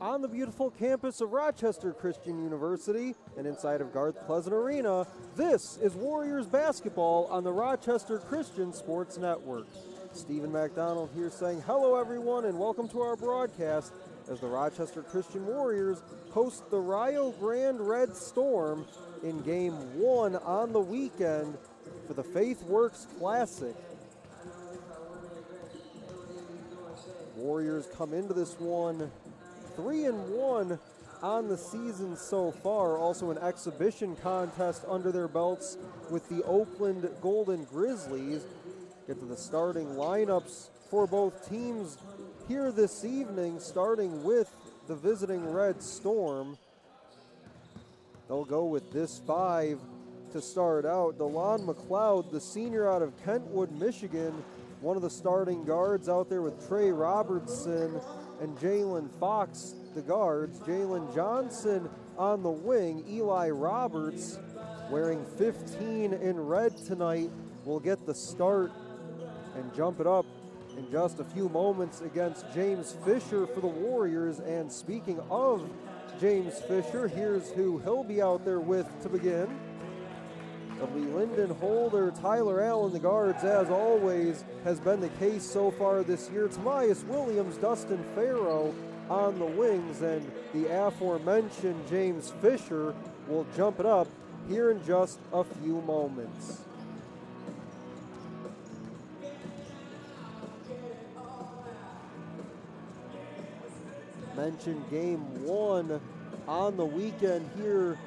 on the beautiful campus of Rochester Christian University and inside of Garth Pleasant Arena. This is Warriors basketball on the Rochester Christian Sports Network. Stephen McDonald here saying hello everyone and welcome to our broadcast as the Rochester Christian Warriors host the Rio Grande Red Storm in Game 1 on the weekend for the Faith Works Classic. Warriors come into this one 3-1 on the season so far. Also an exhibition contest under their belts with the Oakland Golden Grizzlies. Get to the starting lineups for both teams here this evening, starting with the visiting Red Storm. They'll go with this five to start out. DeLon McLeod, the senior out of Kentwood, Michigan, one of the starting guards out there with Trey Robertson and Jalen Fox, the guards. Jalen Johnson on the wing. Eli Roberts, wearing 15 in red tonight, will get the start and jump it up in just a few moments against James Fisher for the Warriors. And speaking of James Fisher, here's who he'll be out there with to begin. It'll be Lyndon Holder, Tyler Allen, the guards, as always has been the case so far this year. Tobias Williams, Dustin Farrow on the wings, and the aforementioned James Fisher will jump it up here in just a few moments. Mentioned Game 1 on the weekend here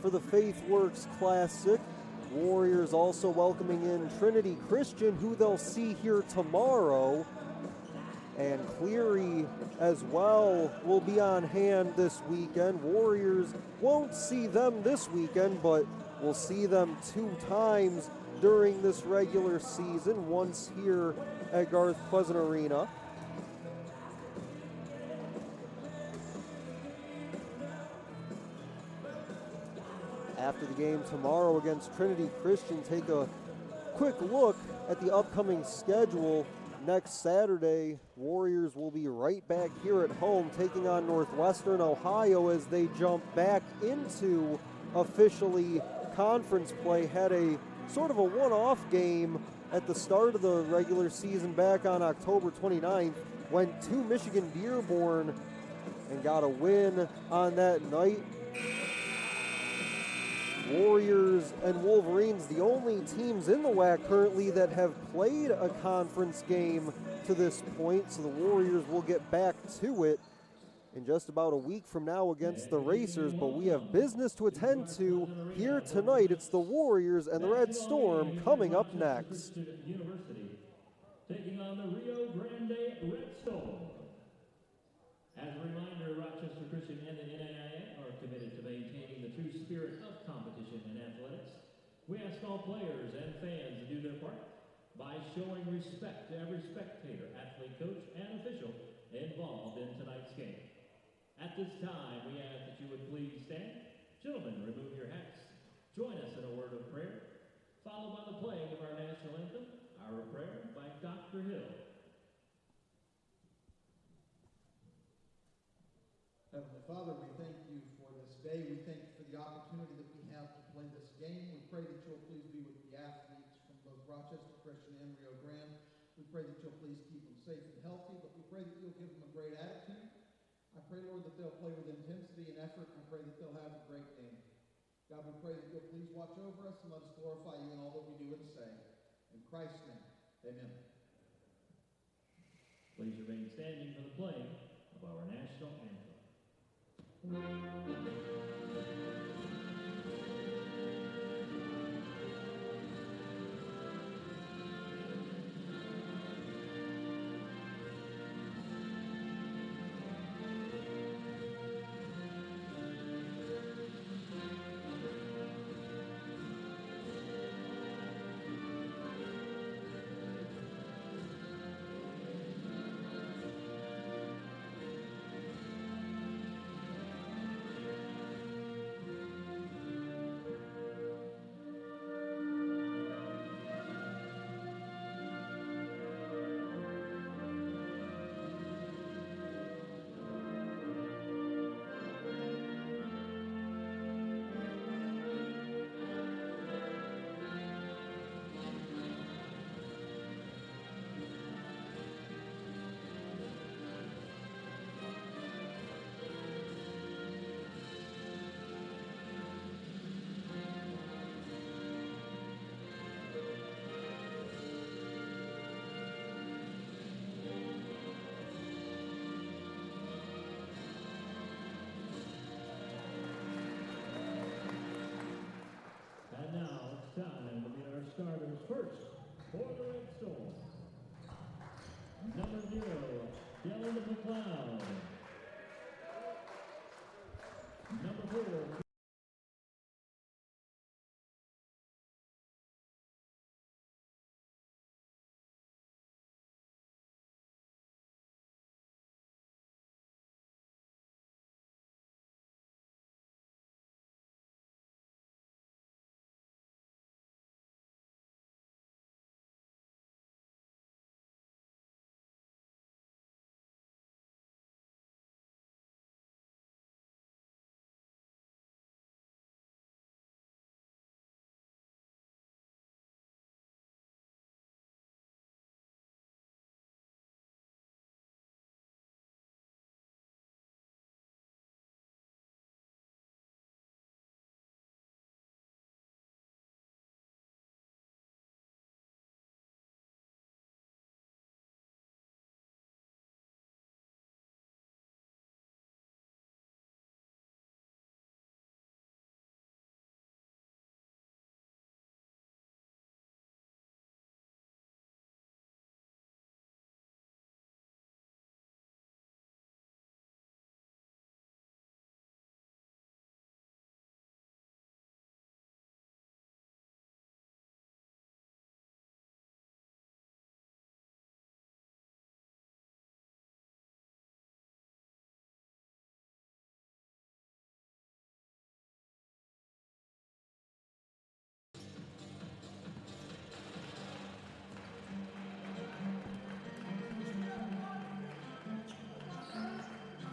for the Faith Works Classic. Warriors also welcoming in Trinity Christian, who they'll see here tomorrow. And Cleary as well will be on hand this weekend. Warriors won't see them this weekend, but we'll see them 2 times during this regular season, once here at Garth Pleasant Arena. After the game tomorrow against Trinity Christian, take a quick look at the upcoming schedule. Next Saturday, Warriors will be right back here at home taking on Northwestern Ohio as they jump back into officially conference play. Had a sort of a one-off game at the start of the regular season back on October 29th. Went to Michigan Dearborn and got a win on that night. Warriors and Wolverines, the only teams in the WAC currently that have played a conference game to this point, so the Warriors will get back to it in just about a week from now against the Racers, but we have business to attend to here tonight. It's the Warriors and the Red Storm coming up next. Taking on the Rio Grande Red Storm. As a reminder, Rochester Christian and the NAIA are committed to maintaining the true spirit of competition in athletics. We ask all players and fans to do their part by showing respect to every spectator, athlete, coach, and official involved in tonight's game. At this time, we ask that you would please stand. Gentlemen, remove your hats. Join us in a word of prayer, followed by the playing of our national anthem, Our Prayer by Dr. Hill. Heavenly Father, we thank you for this day. We thank you for the opportunity that we have to play this game. We pray that you'll please be with the athletes from both Rochester Christian and Rio Grande. We pray that you'll please keep them safe and healthy, but we pray that you'll give them a great attitude. I pray, Lord, that they'll play with intensity and effort. I pray that they'll have a great game. God, we pray that you'll please watch over us and let us glorify you in all that we do and say. In Christ's name, amen. Please remain standing for the playing of our national anthem.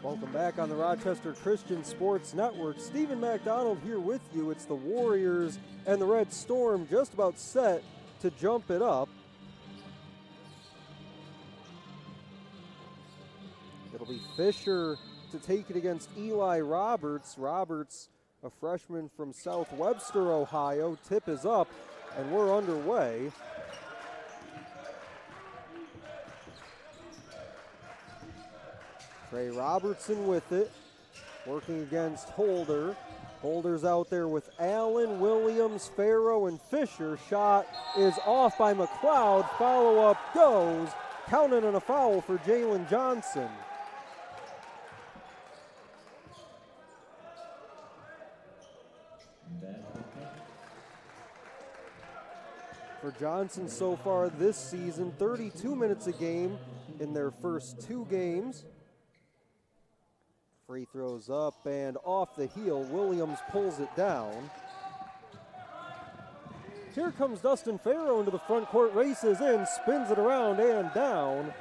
Welcome back on the Rochester Christian Sports Network. Stephen McDonald here with you. It's the Warriors and the Red Storm just about set to jump it up. It'll be Fisher to take it against Eli Roberts. Roberts, a freshman from South Webster, Ohio. Tip is up, and we're underway. Trey Robertson with it, working against Holder. Holder's out there with Allen, Williams, Farrow, and Fisher. Shot is off by McLeod. Follow-up goes. Counted on a foul for Jalen Johnson. For Johnson so far this season, 32 minutes a game in their first 2 games. Free throws up and off the heel. Williams pulls it down. Here comes Dustin Farrow into the front court, races in, spins it around and down.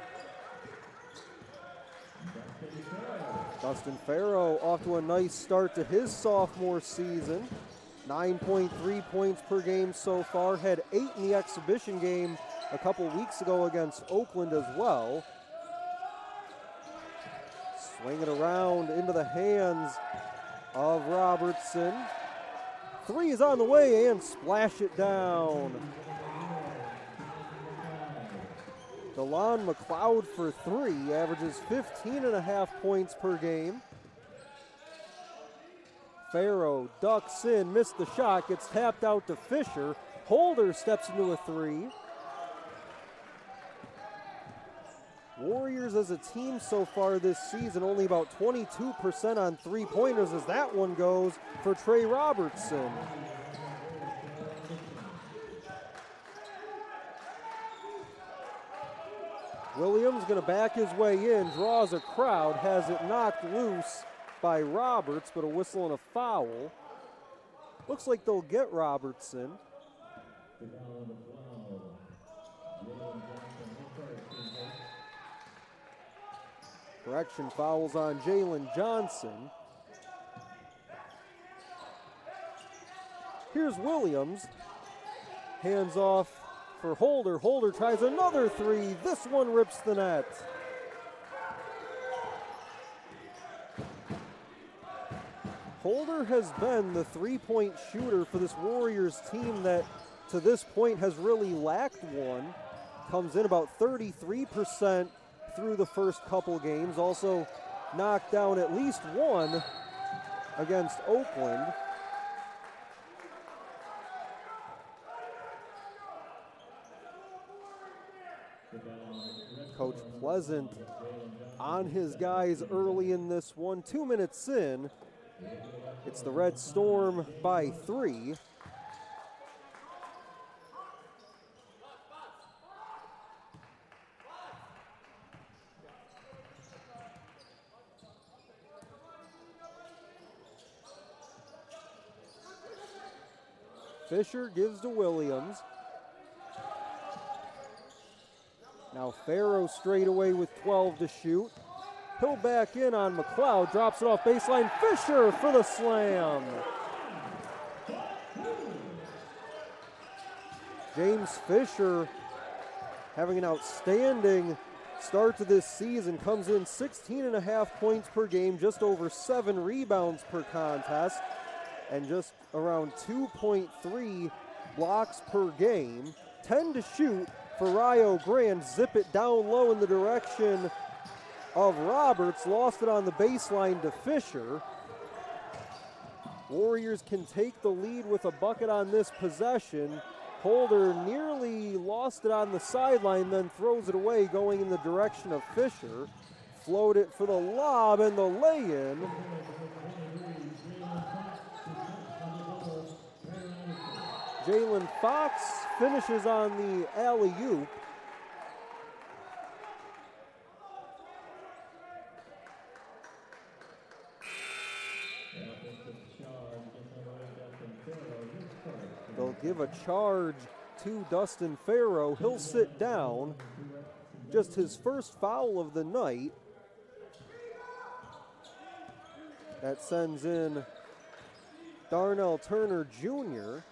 Dustin Farrow off to a nice start to his sophomore season. 9.3 points per game so far. Had 8 in the exhibition game a couple weeks ago against Oakland as well. Swing it around into the hands of Robertson. 3 is on the way and splash it down. DeLon McLeod for 3, averages 15.5 points per game. Farrow ducks in, missed the shot, gets tapped out to Fisher. Holder steps into a 3. Warriors as a team so far this season, only about 22% on 3-pointers as that one goes for Trey Robertson. Williams gonna back his way in, draws a crowd, has it knocked loose by Roberts, but a whistle and a foul. Looks like they'll get Robertson. Correction, fouls on Jalen Johnson. Here's Williams. Hands off for Holder. Holder tries another 3. This one rips the net. Holder has been the 3-point shooter for this Warriors team that to this point has really lacked one. Comes in about 33% through the first couple games. Also knocked down at least one against Oakland. Coach Pleasant on his guys early in this one. 2 minutes in, It's the Red Storm by 3. Fisher gives to Williams. Now Farrow straight away with 12 to shoot. He'll back in on McLeod, drops it off baseline. Fisher for the slam. James Fisher having an outstanding start to this season. Comes in 16.5 points per game, just over 7 rebounds per contest, and just around 2.3 blocks per game. 10 to shoot for Rio Grande. Zip it down low in the direction of Roberts. Lost it on the baseline to Fisher. Warriors can take the lead with a bucket on this possession. Holder nearly lost it on the sideline, then throws it away going in the direction of Fisher. Float it for the lob and the lay-in. Jalen Fox finishes on the alley-oop. They'll give a charge to Dustin Farrow. He'll sit down. Just his first foul of the night. That sends in Darnell Turner Jr.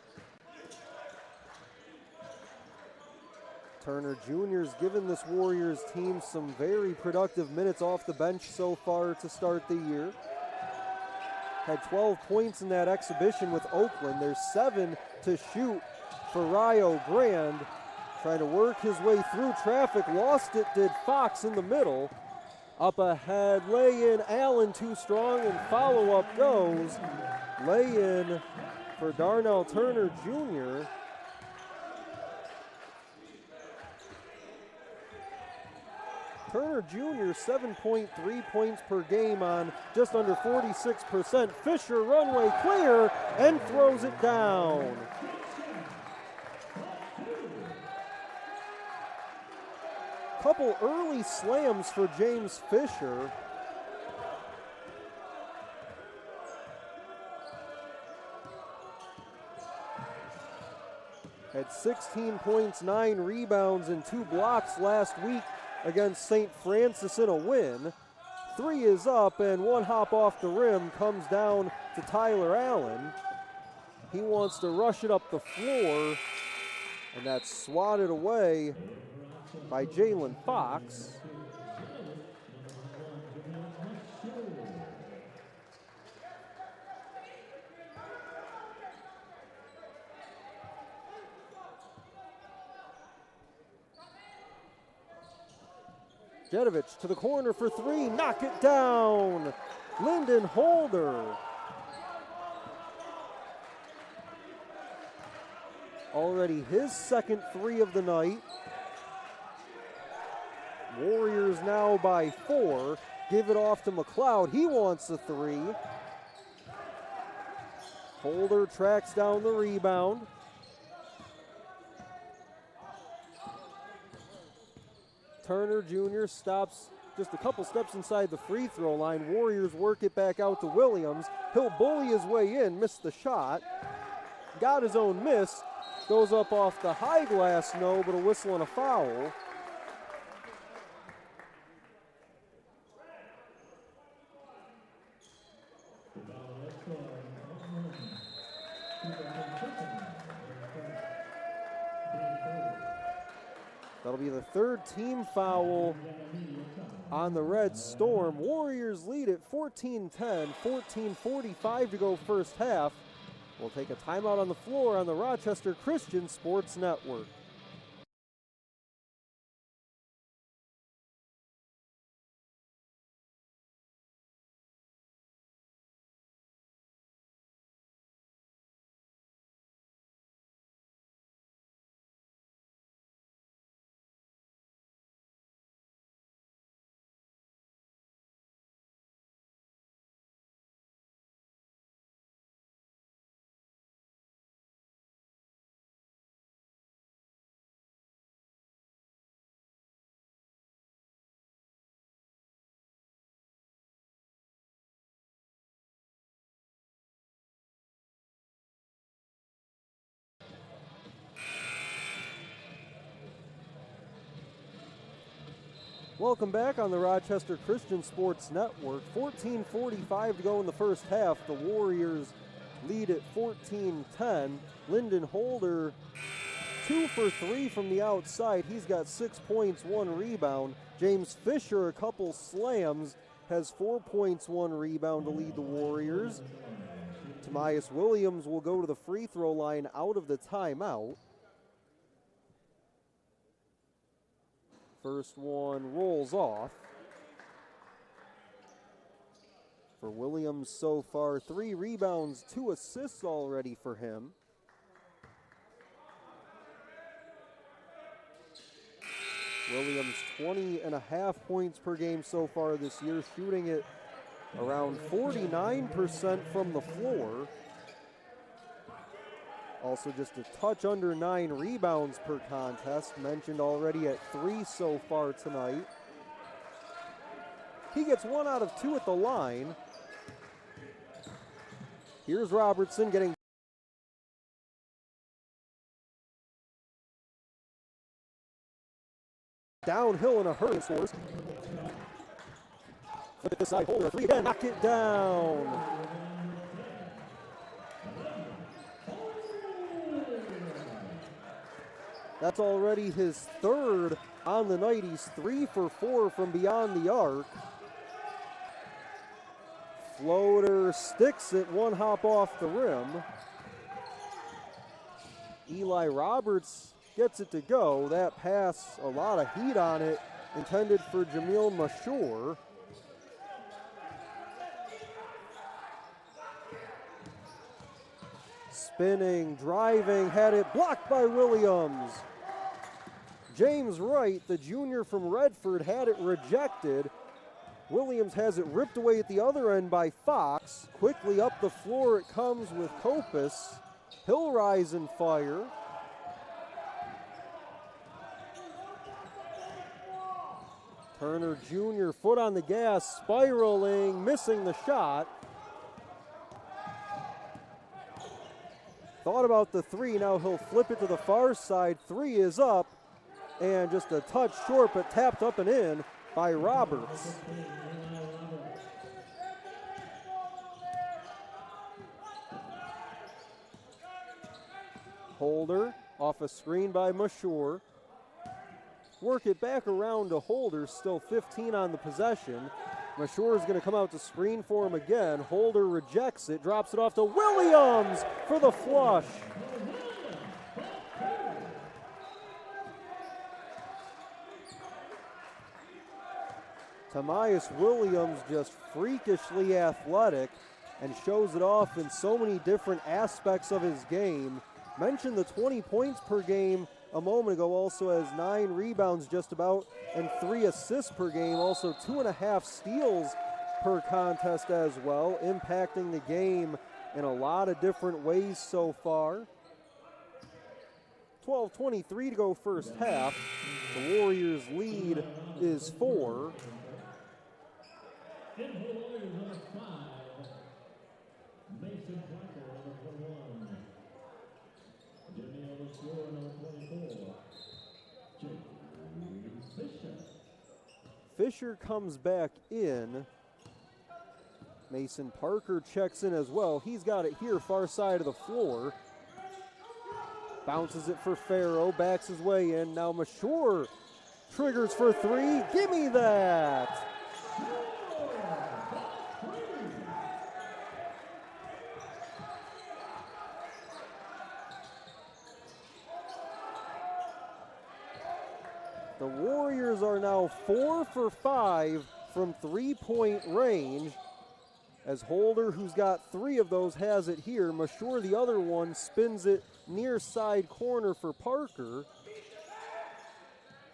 Turner Jr.'s given this Warriors team some very productive minutes off the bench so far to start the year. Had 12 points in that exhibition with Oakland. There's 7 to shoot for Rio Grande. Trying to work his way through traffic. Lost it, did Fox in the middle. Up ahead, lay in, Allen too strong, and follow-up goes. Lay in for Darnell Turner Jr. Turner Jr. 7.3 points per game on just under 46%. Fisher runway clear and throws it down. Couple early slams for James Fisher. Had 16 points, 9 rebounds, and 2 blocks last week against St. Francis in a win. 3 is up, and 1 hop off the rim comes down to Tyler Allen. He wants to rush it up the floor, and that's swatted away by Jalen Fox. Jedovich to the corner for 3, knock it down. Lyndon Holder. Already his second 3 of the night. Warriors now by 4. Give it off to McLeod. He wants a 3. Holder tracks down the rebound. Turner Jr. stops just a couple steps inside the free throw line. Warriors work it back out to Williams. He'll bully his way in, missed the shot. Got his own miss. Goes up off the high glass, no, but a whistle and a foul. That'll be the 3rd team foul on the Red Storm. Warriors lead at 14-10, 14:45 to go first half. We'll take a timeout on the floor on the Rochester Christian Sports Network. Welcome back on the Rochester Christian Sports Network. 14:45 to go in the first half. The Warriors lead at 14-10. Lyndon Holder, 2 for 3 from the outside. He's got 6 points, 1 rebound. James Fisher, a couple slams, has 4 points, 1 rebound to lead the Warriors. Tobias Williams will go to the free throw line out of the timeout. First one rolls off. For Williams so far, 3 rebounds, 2 assists already for him. Williams 20.5 points per game so far this year, shooting it around 49% from the floor. Also just a touch under 9 rebounds per contest, mentioned already at 3 so far tonight. He gets 1 out of 2 at the line. Here's Robertson getting downhill in a hurry, scores. For this side, Holder, 3 again, knock it down. That's already his 3rd on the night. He's 3 for 4 from beyond the arc. Floater sticks it, 1 hop off the rim. Eli Roberts gets it to go. That pass, a lot of heat on it, intended for Jamil Mashur. Spinning, driving, had it blocked by Williams. James Wright, the junior from Redford, had it rejected. Williams has it ripped away at the other end by Fox. Quickly up the floor it comes with Kopis. He'll rise and fire. Turner Jr., foot on the gas, spiraling, missing the shot. Thought about the 3, now he'll flip it to the far side. 3 is up, and just a touch short, but tapped up and in by Roberts. Holder off a screen by Mashur. Work it back around to Holder, still 15 on the possession. Mashur is going to come out to screen for him again. Holder rejects it, drops it off to Williams for the flush. Tobias Williams just freakishly athletic and shows it off in so many different aspects of his game. Mentioned the 20 points per game a moment ago, also has 9 rebounds just about and 3 assists per game, also 2.5 steals per contest as well, impacting the game in a lot of different ways so far. 12:23 to go first half. The Warriors lead is 4. In for the Warriors, number 5, Mason Parker, number 21. Jimmy on the score, number 24. James Fisher. Fisher comes back in. Mason Parker checks in as well. He's got it here, far side of the floor. Bounces it for Farrow, backs his way in. Now Mashur triggers for 3. Give me that! The Warriors are now 4 for 5 from 3-point range, as Holder, who's got 3 of those, has it here. Mashur, the other one, spins it near side corner for Parker.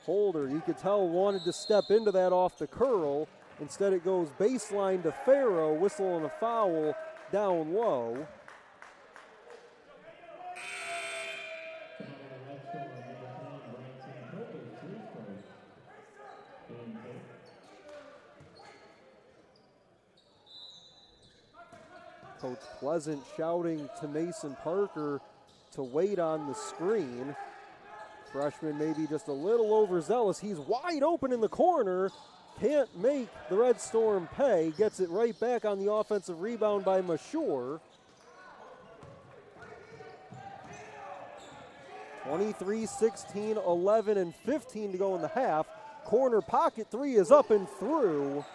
Holder, you could tell, wanted to step into that off the curl. Instead it goes baseline to Farrow, whistle and a foul down low. Coach Pleasant shouting to Mason Parker to wait on the screen. Freshman maybe just a little overzealous. He's wide open in the corner. Can't make the Red Storm pay. Gets it right back on the offensive rebound by Mashore. 23, 16, 11, and 15 to go in the half. Corner pocket three is up and through.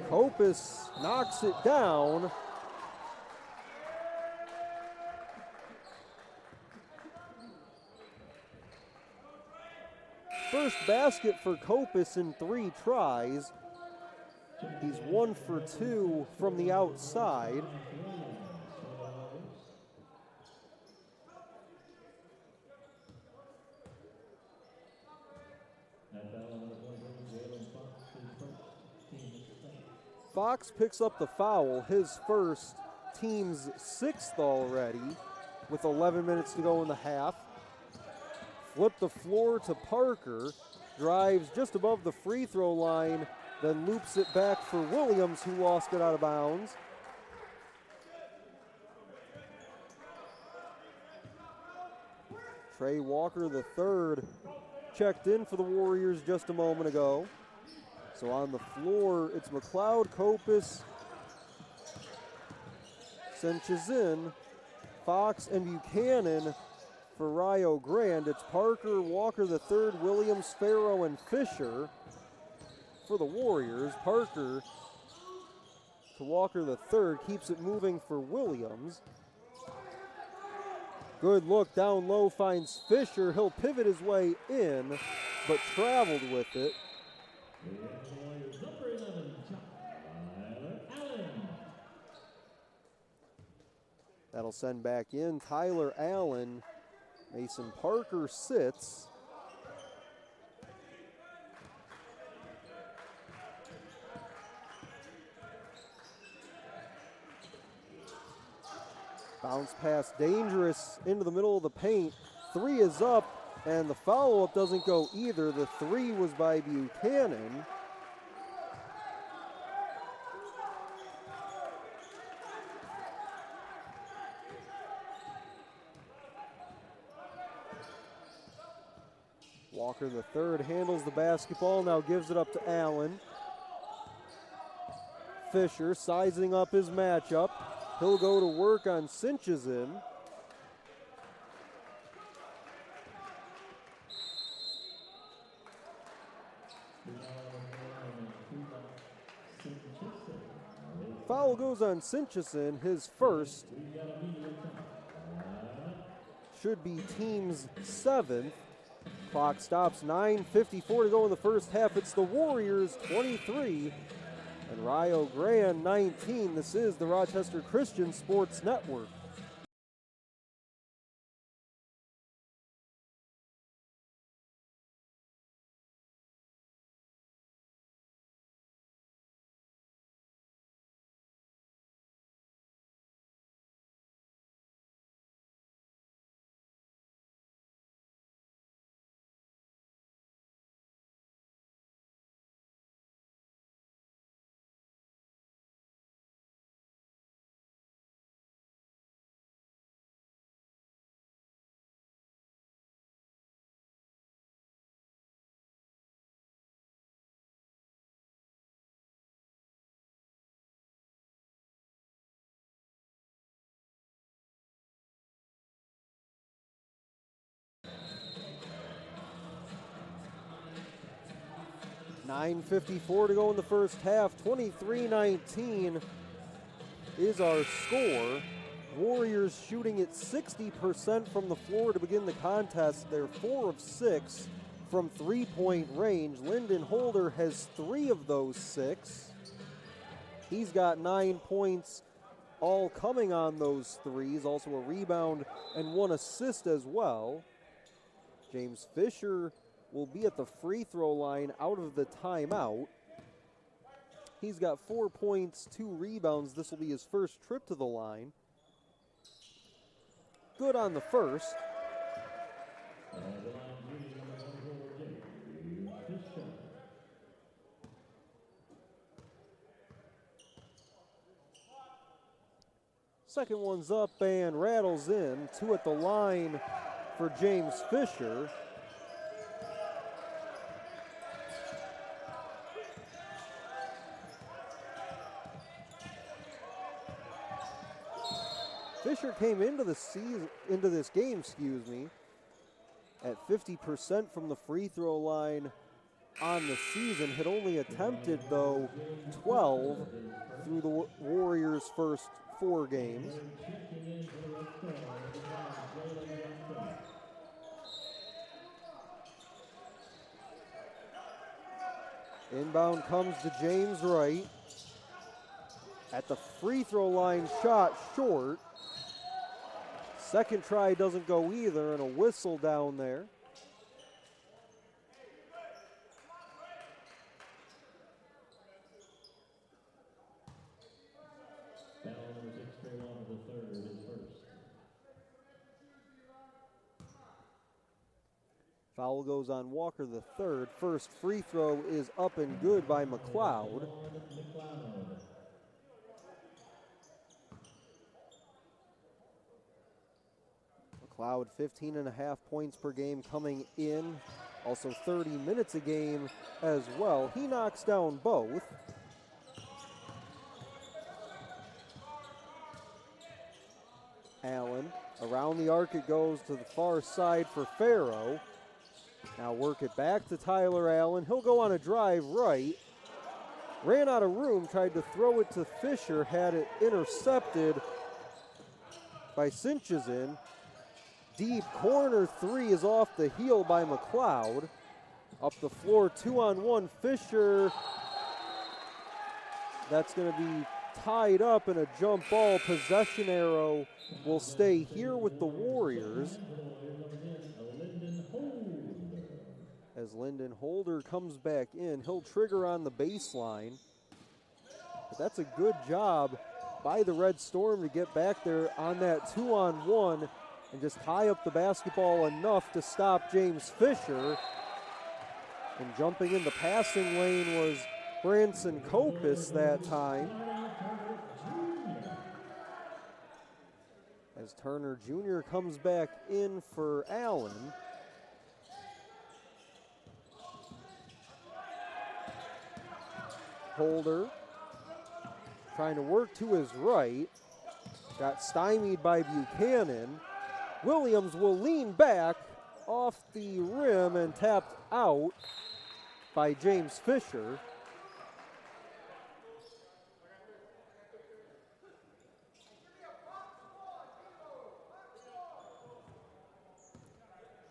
Kopis knocks it down. First basket for Kopis in 3 tries. He's 1 for 2 from the outside. Fox picks up the foul, his first, team's 6th already, with 11 minutes to go in the half. Flip the floor to Parker, drives just above the free throw line, then loops it back for Williams, who lost it out of bounds. Trey Walker III checked in for the Warriors just a moment ago. So on the floor, it's McLeod, Kopis, Senchezin, Fox, and Buchanan for Rio Grande. It's Parker, Walker III, Williams, Farrow, and Fisher for the Warriors. Parker to Walker III, keeps it moving for Williams. Good look down low, finds Fisher. He'll pivot his way in, but traveled with it. That'll send back in Tyler Allen. Mason Parker sits. Bounce pass dangerous into the middle of the paint. 3 is up, and the follow-up doesn't go either. The 3 was by Buchanan. Walker III handles the basketball, now gives it up to Allen. Fisher sizing up his matchup. He'll go to work on Senchezin. Foul goes on Senchezin, his first. Should be team's 7th. Clock stops, 9:54 to go in the first half. It's the Warriors 23 and Rio Grande 19. This is the Rochester Christian Sports Network. .954 to go in the first half. 23-19 is our score. Warriors shooting at 60% from the floor to begin the contest. They're 4 of 6 from three-point range. Lyndon Holder has 3 of those 6. He's got 9 points, all coming on those threes. Also a rebound and 1 assist as well. James Fisher will be at the free throw line out of the timeout. He's got 4 points, 2 rebounds. This will be his first trip to the line. Good on the first. Second one's up and rattles in. 2 at the line for James Fisher. Fisher came into this game, at 50% from the free throw line on the season. Had only attempted, though, 12 through the Warriors' first 4 games. Inbound comes to James Wright. At the free throw line, shot short. Second try doesn't go either, and a whistle down there. Foul goes on Walker the third. First free throw is up and good by McLeod. McLeod 15.5 points per game coming in. Also 30 minutes a game as well. He knocks down both. Allen, around the arc it goes to the far side for Farrow. Now work it back to Tyler Allen. He'll go on a drive right. Ran out of room, tried to throw it to Fisher, had it intercepted by Sinchazin. Deep corner three is off the heel by McLeod. Up the floor, 2-on-1, Fisher. That's going to be tied up in a jump ball. Possession arrow will stay here with the Warriors. As Lyndon Holder comes back in, he'll trigger on the baseline. But that's a good job by the Red Storm to get back there on that 2-on-1 and just tie up the basketball enough to stop James Fisher. And jumping in the passing lane was Branson Kopis that time. As Turner Jr. comes back in for Allen. Holder trying to work to his right. Got stymied by Buchanan. Williams will lean back off the rim and tapped out by James Fisher.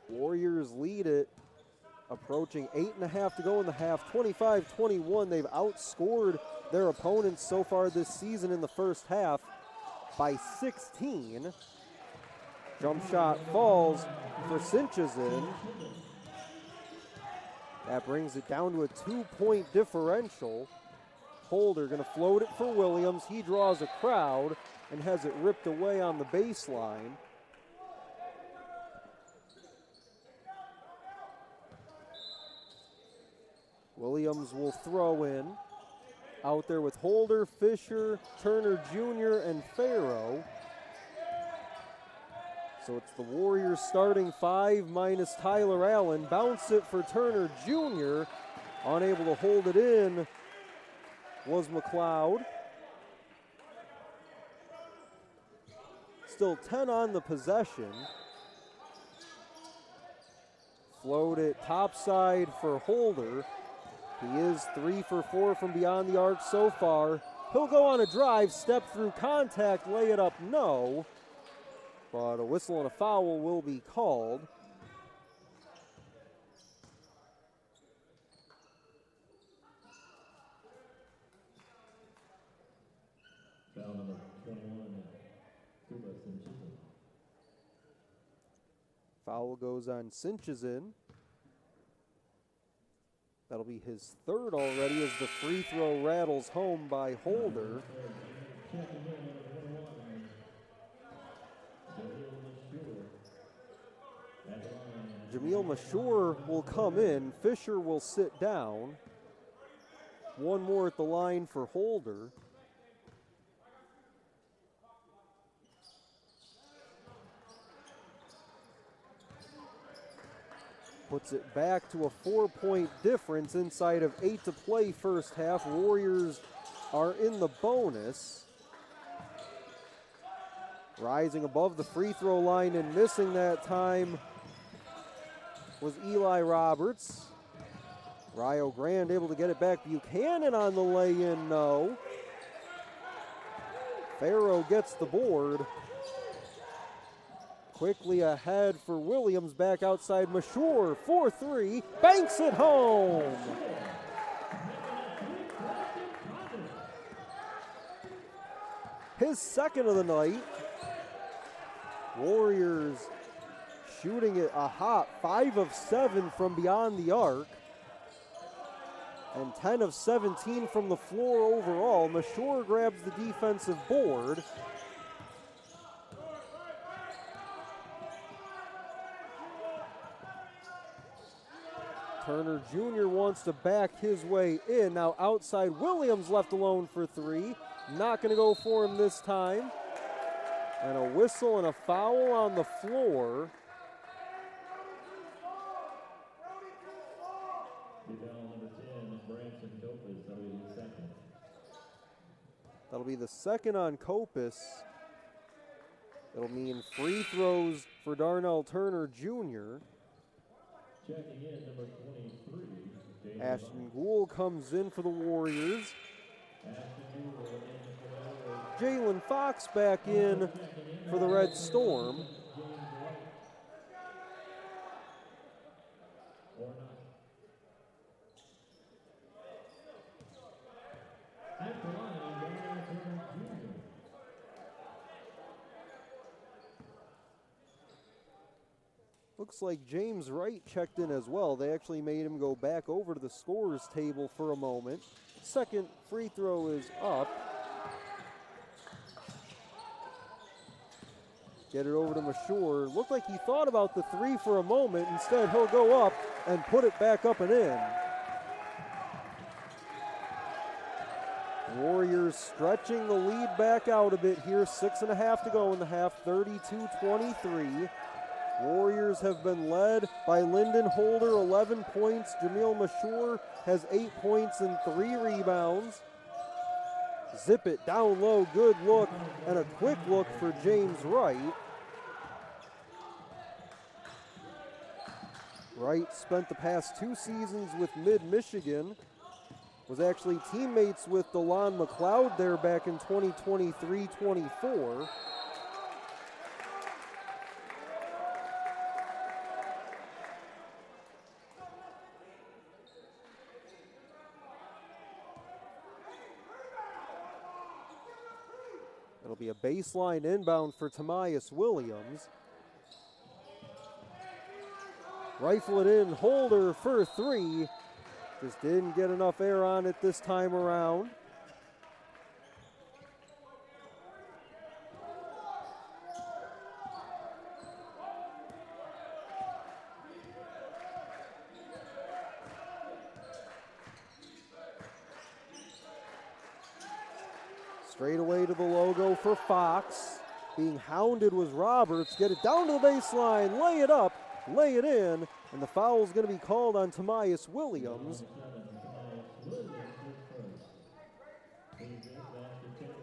Warriors lead it, approaching 8.5 to go in the half. 25-21, they've outscored their opponents so far this season in the first half by 16. Jump shot falls for Sinchazin. That brings it down to a 2-point differential. Holder gonna float it for Williams. He draws a crowd and has it ripped away on the baseline. Williams will throw in. Out there with Holder, Fisher, Turner Jr., and Farrow. So it's the Warriors starting 5 minus Tyler Allen. Bounce it for Turner Jr. Unable to hold it in was McLeod. Still 10 on the possession. Float it topside for Holder. He is 3 for 4 from beyond the arc so far. He'll go on a drive, step through contact, lay it up, no. But a whistle and a foul will be called. Foul number 21, Foul goes on Sinchazin. That'll be his third already as the free throw rattles home by Holder. Jamil Mashur will come in. Fisher will sit down. One more at the line for Holder. Puts it back to a 4-point difference inside of 8 to play first half. Warriors are in the bonus. Rising above the free throw line and missing that time was Eli Roberts. Rio Grande able to get it back. Buchanan on the lay-in, no. Farrow gets the board. Quickly ahead for Williams, back outside Mashur, 4-3, banks it home. His second of the night. Warriors shooting it a hot 5 of 7 from beyond the arc. And 10 of 17 from the floor overall. Mashur grabs the defensive board. Turner Jr. wants to back his way in. Now outside, Williams left alone for 3. Not going to go for him this time. And a whistle and a foul on the floor. That'll be the second on Kopis. It'll mean free throws for Darnell Turner Jr. Checking in, number 23. Ashton Gould comes in for the Warriors. Jalen Fox back in for the Red Storm. Looks like James Wright checked in as well. They actually made him go back over to the scorer's table for a moment. Second free throw is up. Get it over to Mashur. Looked like he thought about the 3 for a moment. Instead, he'll go up and put it back up and in. Warriors stretching the lead back out a bit here. 6.5 to go in the half, 32-23. Warriors have been led by Lyndon Holder, 11 points. Jamil Mashur has 8 points and 3 rebounds. Zip it down low, good look, and a quick look for James Wright. Wright spent the past 2 seasons with Mid-Michigan. Was actually teammates with DeLon McLeod there back in 2023-24. It'll be a baseline inbound for Tamias Williams. Rifle it in, Holder for 3. Just didn't get enough air on it this time around. Straight away to the logo for Fox. Being hounded was Roberts. Get it down to the baseline, lay it up, lay it in, and the foul is going to be called on Tamias Williams.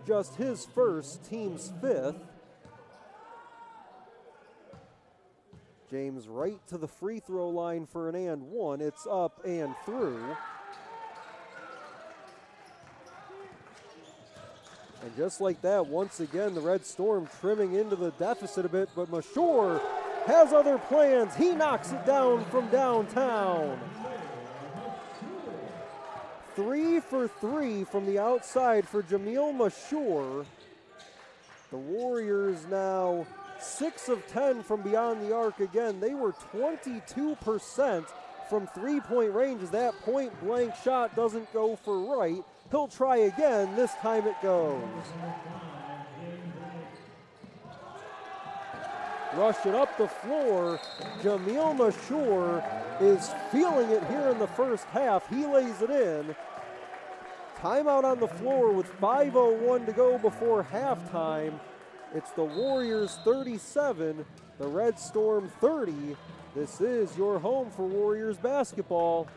Just his first, team's 5th. James Wright to the free throw line for an and one. It's up and through. And just like that, once again, the Red Storm trimming into the deficit a bit, but Mashur has other plans. He knocks it down from downtown. 3 for 3 from the outside for Jamil Mashur. The Warriors now 6 of 10 from beyond the arc again. They were 22% from 3-point range as that point blank shot doesn't go for Wright. He'll try again, this time it goes. Rushing up the floor, Jamil Mashur is feeling it here in the first half. He lays it in. Timeout on the floor with 5:01 to go before halftime. It's the Warriors 37, the Red Storm 30. This is your home for Warriors basketball.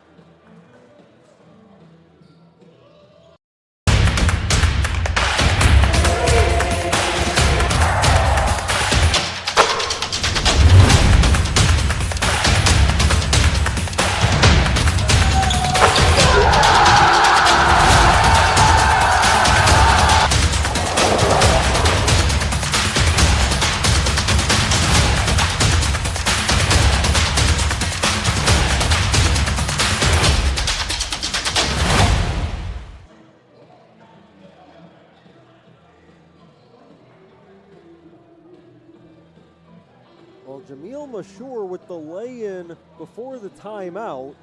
Well, Jamil Mashur with the lay-in before the timeout.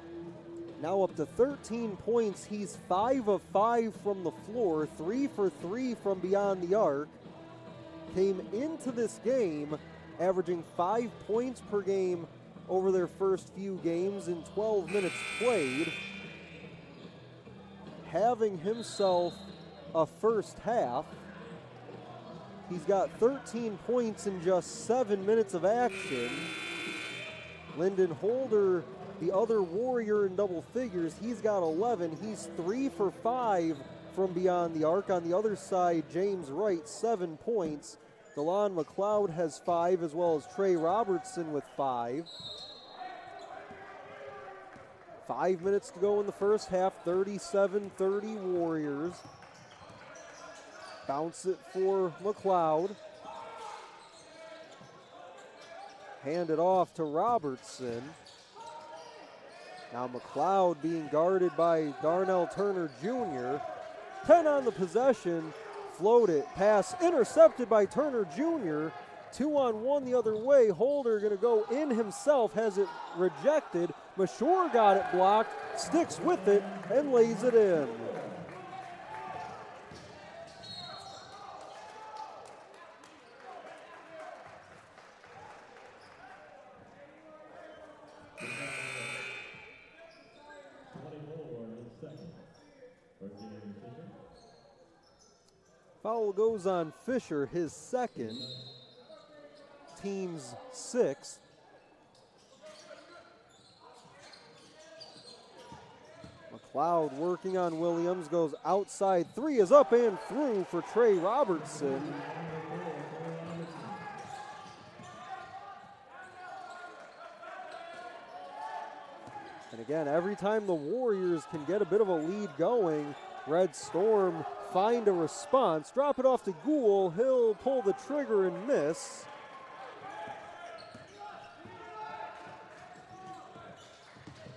Now up to 13 points. He's 5 of 5 from the floor, 3 for 3 from beyond the arc. Came into this game averaging 5 points per game over their first few games in 12 minutes played. Having himself a first half. He's got 13 points in just 7 minutes of action. Lyndon Holder, the other Warrior in double figures, he's got 11. He's 3 for 5 from beyond the arc. On the other side, James Wright, 7 points. DeLon McLeod has 5, as well as Trey Robertson with 5. 5 minutes to go in the first half, 37-30 Warriors. Bounce it for McLeod. Hand it off to Robertson. Now McLeod being guarded by Darnell Turner Jr. 10 on the possession. Float it. Pass intercepted by Turner Jr. 2-on-1 the other way. Holder going to go in himself. Has it rejected. Mashur got it blocked. Sticks with it and lays it in. Foul goes on Fisher, his second, team's 6th. McLeod working on Williams, goes outside, 3 is up and through for Trey Robertson. And again, every time the Warriors can get a bit of a lead going, Red Storm find a response. Drop it off to Gould. He'll pull the trigger and miss.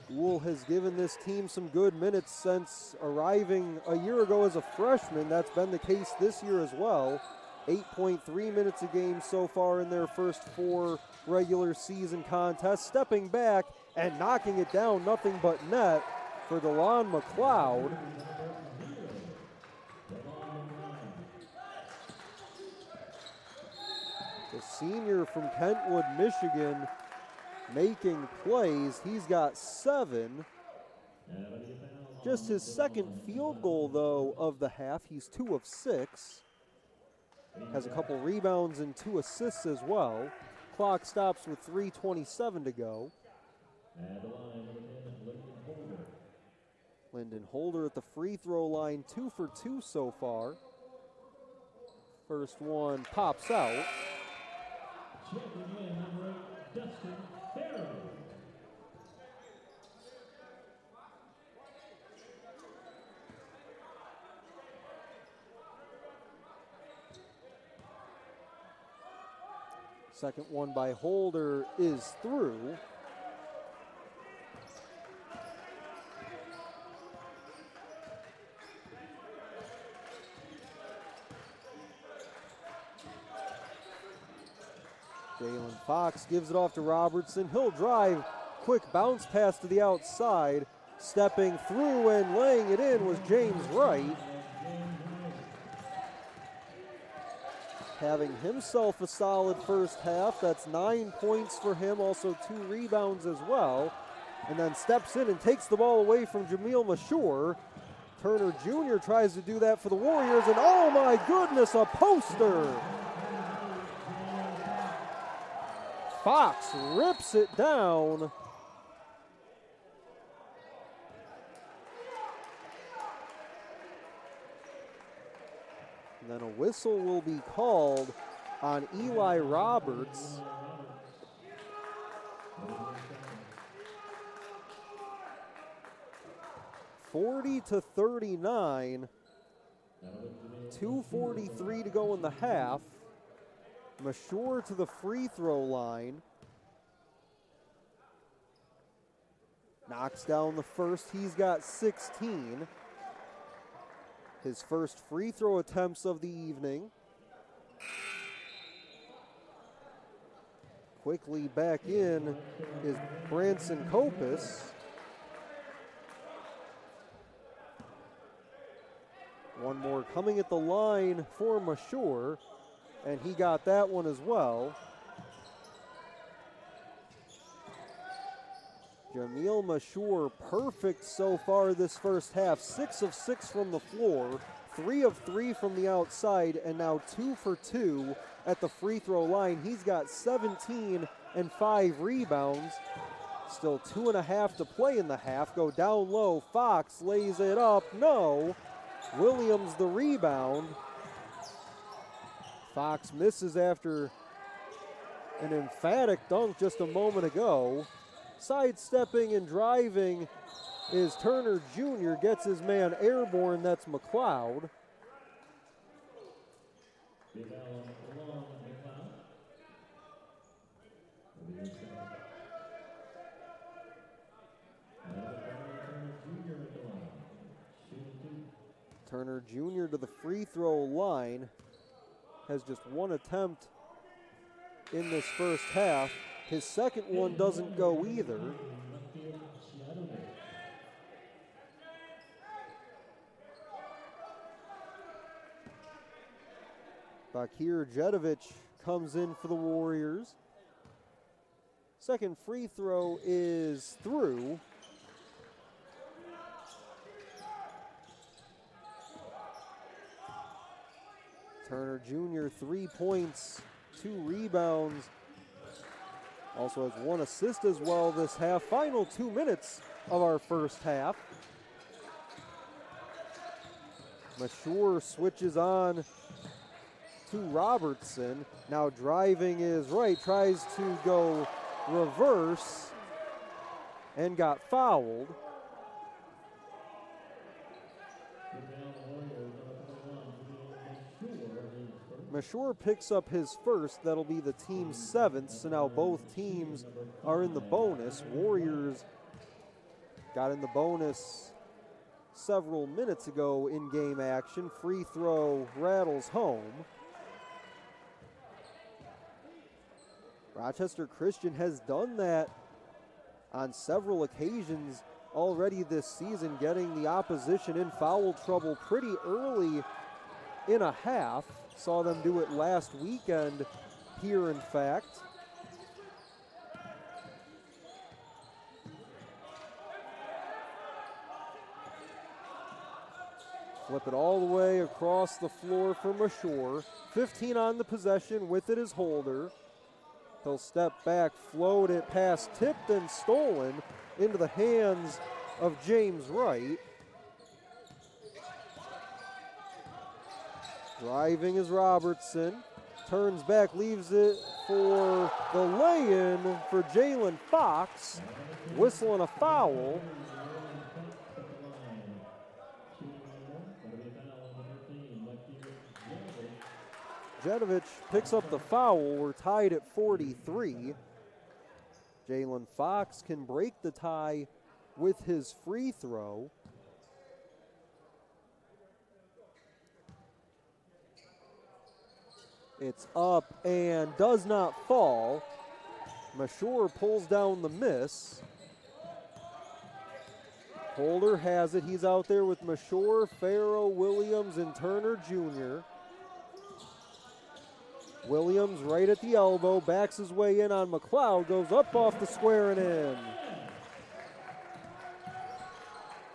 Gould has given this team some good minutes since arriving a year ago as a freshman. That's been the case this year as well. 8.3 minutes a game so far in their first 4 regular season contests. Stepping back and knocking it down, nothing but net for DeLon McLeod. The senior from Kentwood, Michigan, making plays. He's got 7. Just his second field goal, though, of the half. He's 2 of 6. Has a couple rebounds and 2 assists as well. Clock stops with 3:27 to go. Lyndon Holder at the free throw line, 2 for 2 so far. First one pops out. Second one by Holder is through. Jalen Fox gives it off to Robertson. He'll drive, quick bounce pass to the outside. Stepping through and laying it in was James Wright. Having himself a solid first half. That's 9 points for him, also 2 rebounds as well. And then steps in and takes the ball away from Jamil Mashur. Turner Jr. tries to do that for the Warriors, and oh my goodness, a poster! Fox rips it down. And then a whistle will be called on Eli Roberts. (40-39). 2:43 to go in the half. Mashore to the free throw line. Knocks down the first. He's got 16. His first free throw attempts of the evening. Quickly back in is Branson Kopis. One more coming at the line for Mashore, and he got that one as well. Jamil Mashore, perfect so far this first half. 6 of 6 from the floor, 3 of 3 from the outside, and now 2 for 2 at the free throw line. He's got 17 and 5 rebounds. Still 2.5 to play in the half. Go down low. Fox lays it up. No. Williams the rebound. Fox misses after an emphatic dunk just a moment ago. Sidestepping and driving is Turner Jr. Gets his man airborne. That's McLeod. Turner Jr. to the free throw line. Has just one attempt in this first half. His second one doesn't go either. Bakir Jedovic comes in for the Warriors. Second free throw is through. Turner Jr., 3 points, 2 rebounds. Also has 1 assist as well this half. Final 2 minutes of our first half. Mashore switches on to Robertson. Now driving is right, tries to go reverse and got fouled. Mashore picks up his first. That'll be the team's 7th. So now both teams are in the bonus. Warriors got in the bonus several minutes ago in game action. Free throw rattles home. Rochester Christian has done that on several occasions already this season, getting the opposition in foul trouble pretty early in a half. Saw them do it last weekend here, in fact. Flip it all the way across the floor for Mashore. 15 on the possession, with it is Holder. He'll step back, float it past, tipped and stolen into the hands of James Wright. Driving is Robertson. Turns back, leaves it for the lay-in for Jalen Fox. Whistle and a foul. Jedovic picks up the foul. We're tied at 43. Jalen Fox can break the tie with his free throw. It's up and does not fall. Mashore pulls down the miss. Holder has it. He's out there with Mashore, Farrow, Williams, and Turner Jr. Williams right at the elbow, backs his way in on McLeod, goes up off the square and in.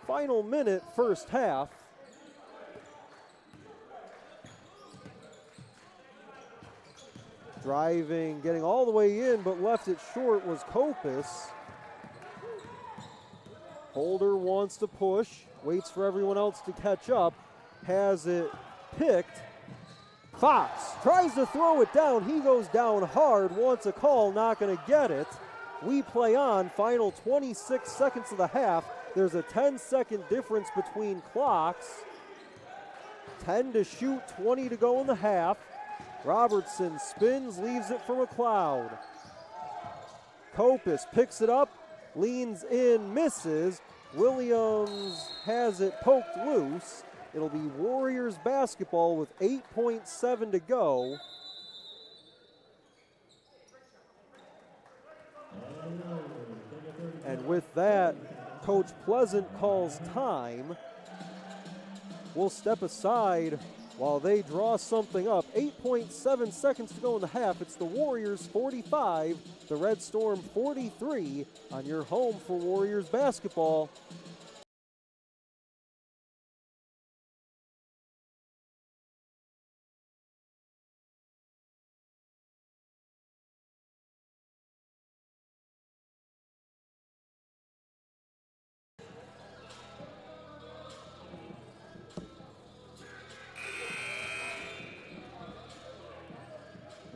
Final minute, first half. Driving, getting all the way in, but left it short was Kopis. Holder wants to push, waits for everyone else to catch up, has it picked. Fox tries to throw it down. He goes down hard, wants a call, not going to get it. We play on, final 26 seconds of the half. There's a 10-second difference between clocks. 10 to shoot, 20 to go in the half. Robertson spins, leaves it for McLeod. Kopis picks it up, leans in, misses. Williams has it poked loose. It'll be Warriors basketball with 8.7 to go. And with that, Coach Pleasant calls time. We'll step aside while they draw something up. 8.7 seconds to go in the half. It's the Warriors 45, the Red Storm 43 on your home for Warriors basketball.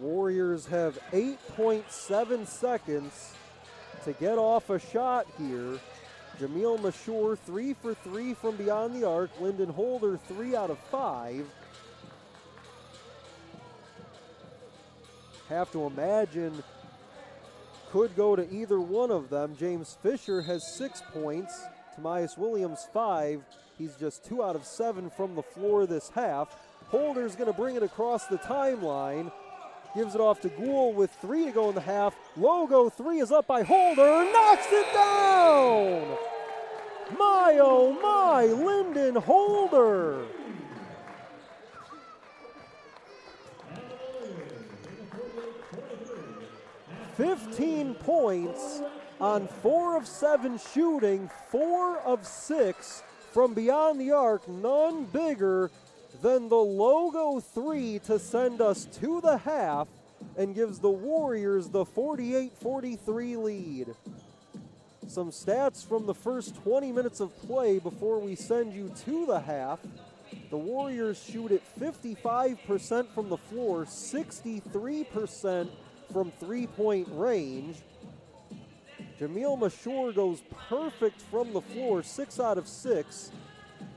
Warriors have 8.7 seconds to get off a shot here. Jamil Mashur 3 for 3 from beyond the arc. Lyndon Holder 3 out of 5. Have to imagine could go to either one of them. James Fisher has 6 points. Tomias Williams 5. He's just 2 out of 7 from the floor this half. Holder's going to bring it across the timeline. Gives it off to Gould with 3 to go in the half. Logo 3 is up by Holder. Knocks it down! My, oh my, Lyndon Holder. "15 points on 4 of 7 shooting, 4 of 6 from beyond the arc. None bigger than the Logo 3 to send us to the half and gives the Warriors the 48-43 lead. Some stats from the first 20 minutes of play before we send you to the half. The Warriors shoot at 55% from the floor, 63% from three-point range. Jamil Mashur goes perfect from the floor, 6 out of 6.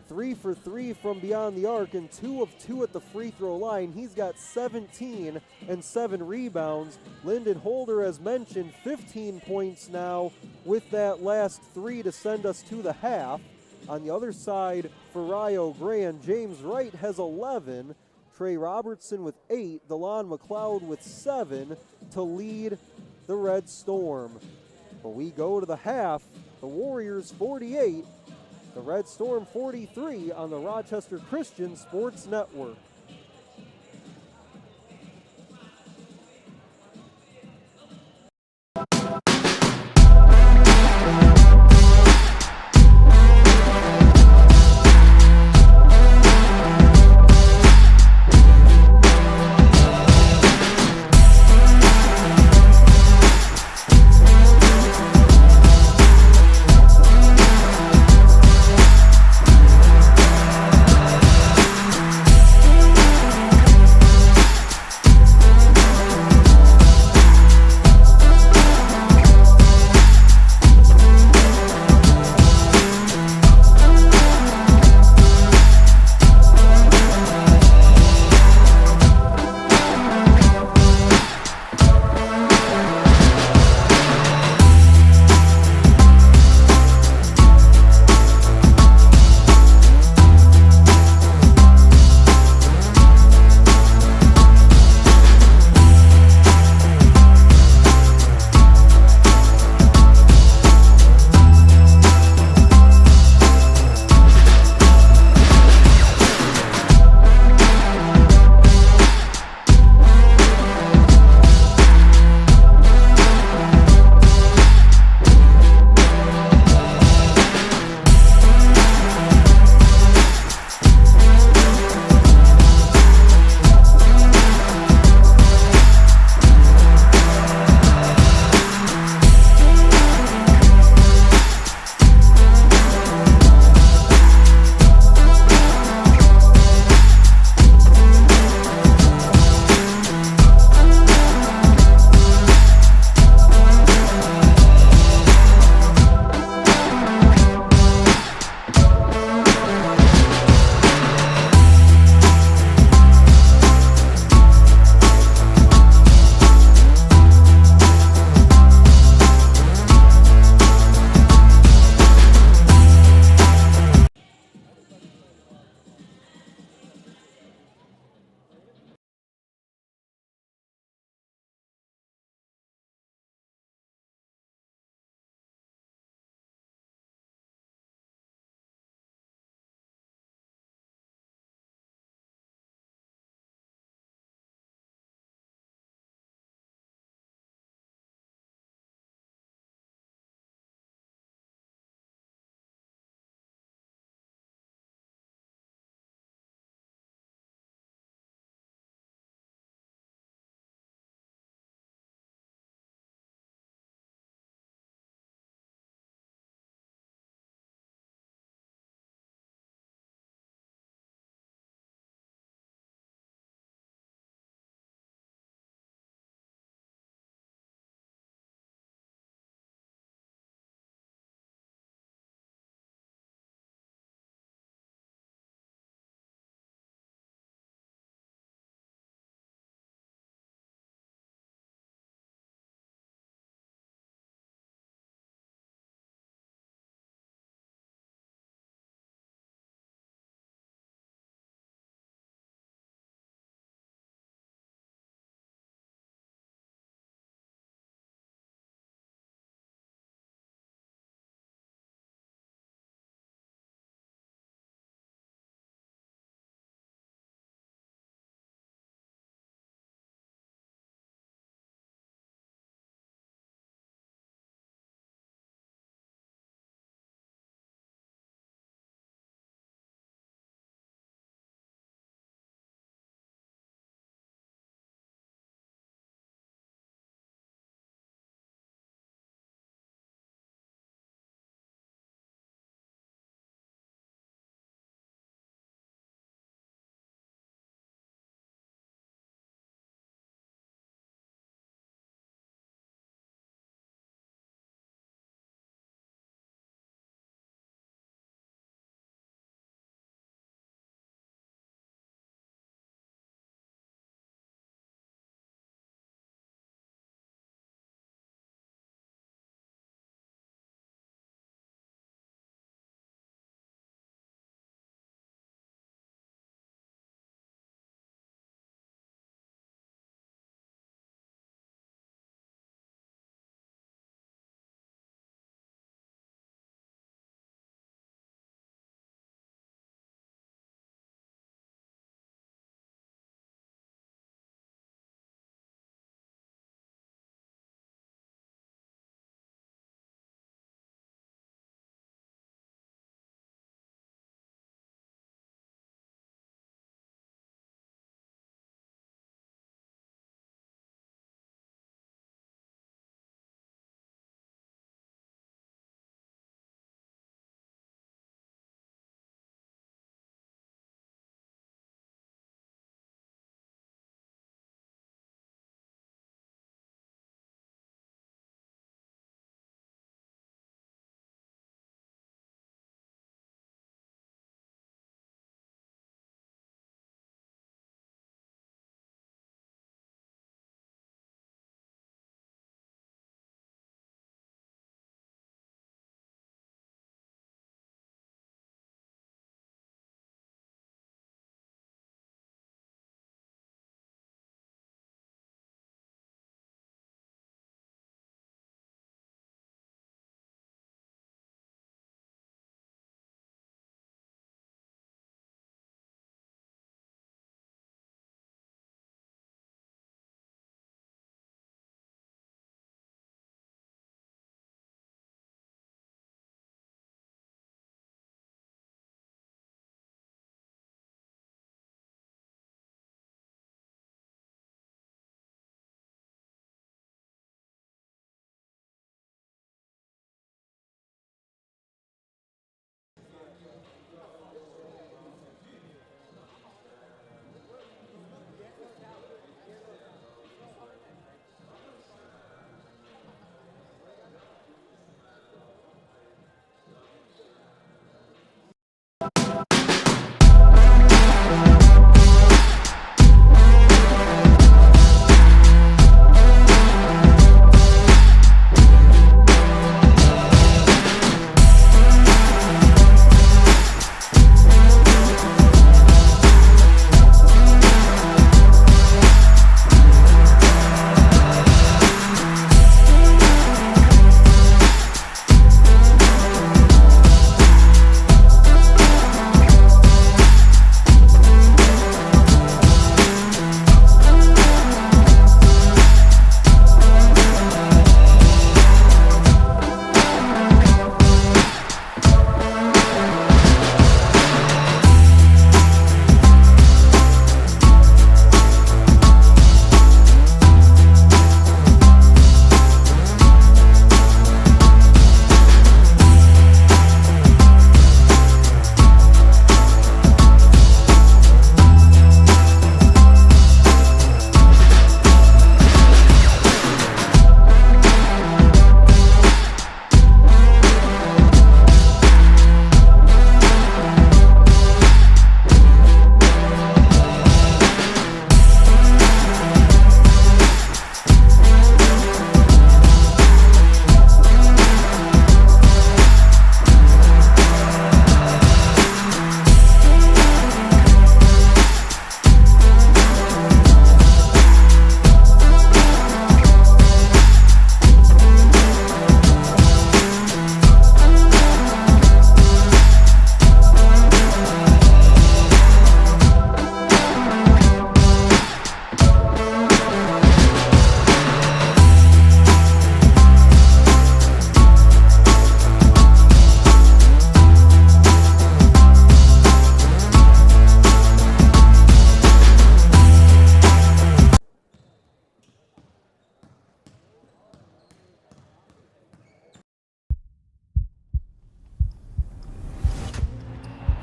3 for 3 from beyond the arc and 2 of 2 at the free throw line. He's got 17 and 7 rebounds. Lyndon Holder, as mentioned, 15 points now with that last 3 to send us to the half. On the other side for Rio Grande, James Wright has 11. Trey Robertson with 8. DeLon McLeod with 7 to lead the Red Storm. But we go to the half. The Warriors 48. The Red Storm 43 on the Rochester Christian Sports Network.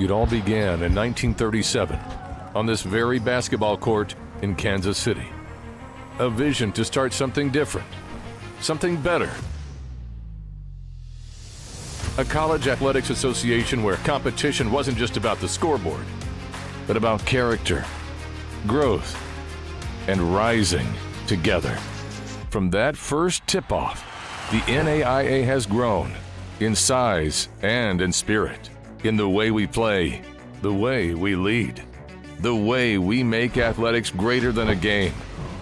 It all began in 1937 on this very basketball court in Kansas City. A vision to start something different, something better. A college athletics association where competition wasn't just about the scoreboard, but about character, growth, and rising together. From that first tip-off, the NAIA has grown in size and in spirit, in the way we play, the way we lead, the way we make athletics greater than a game,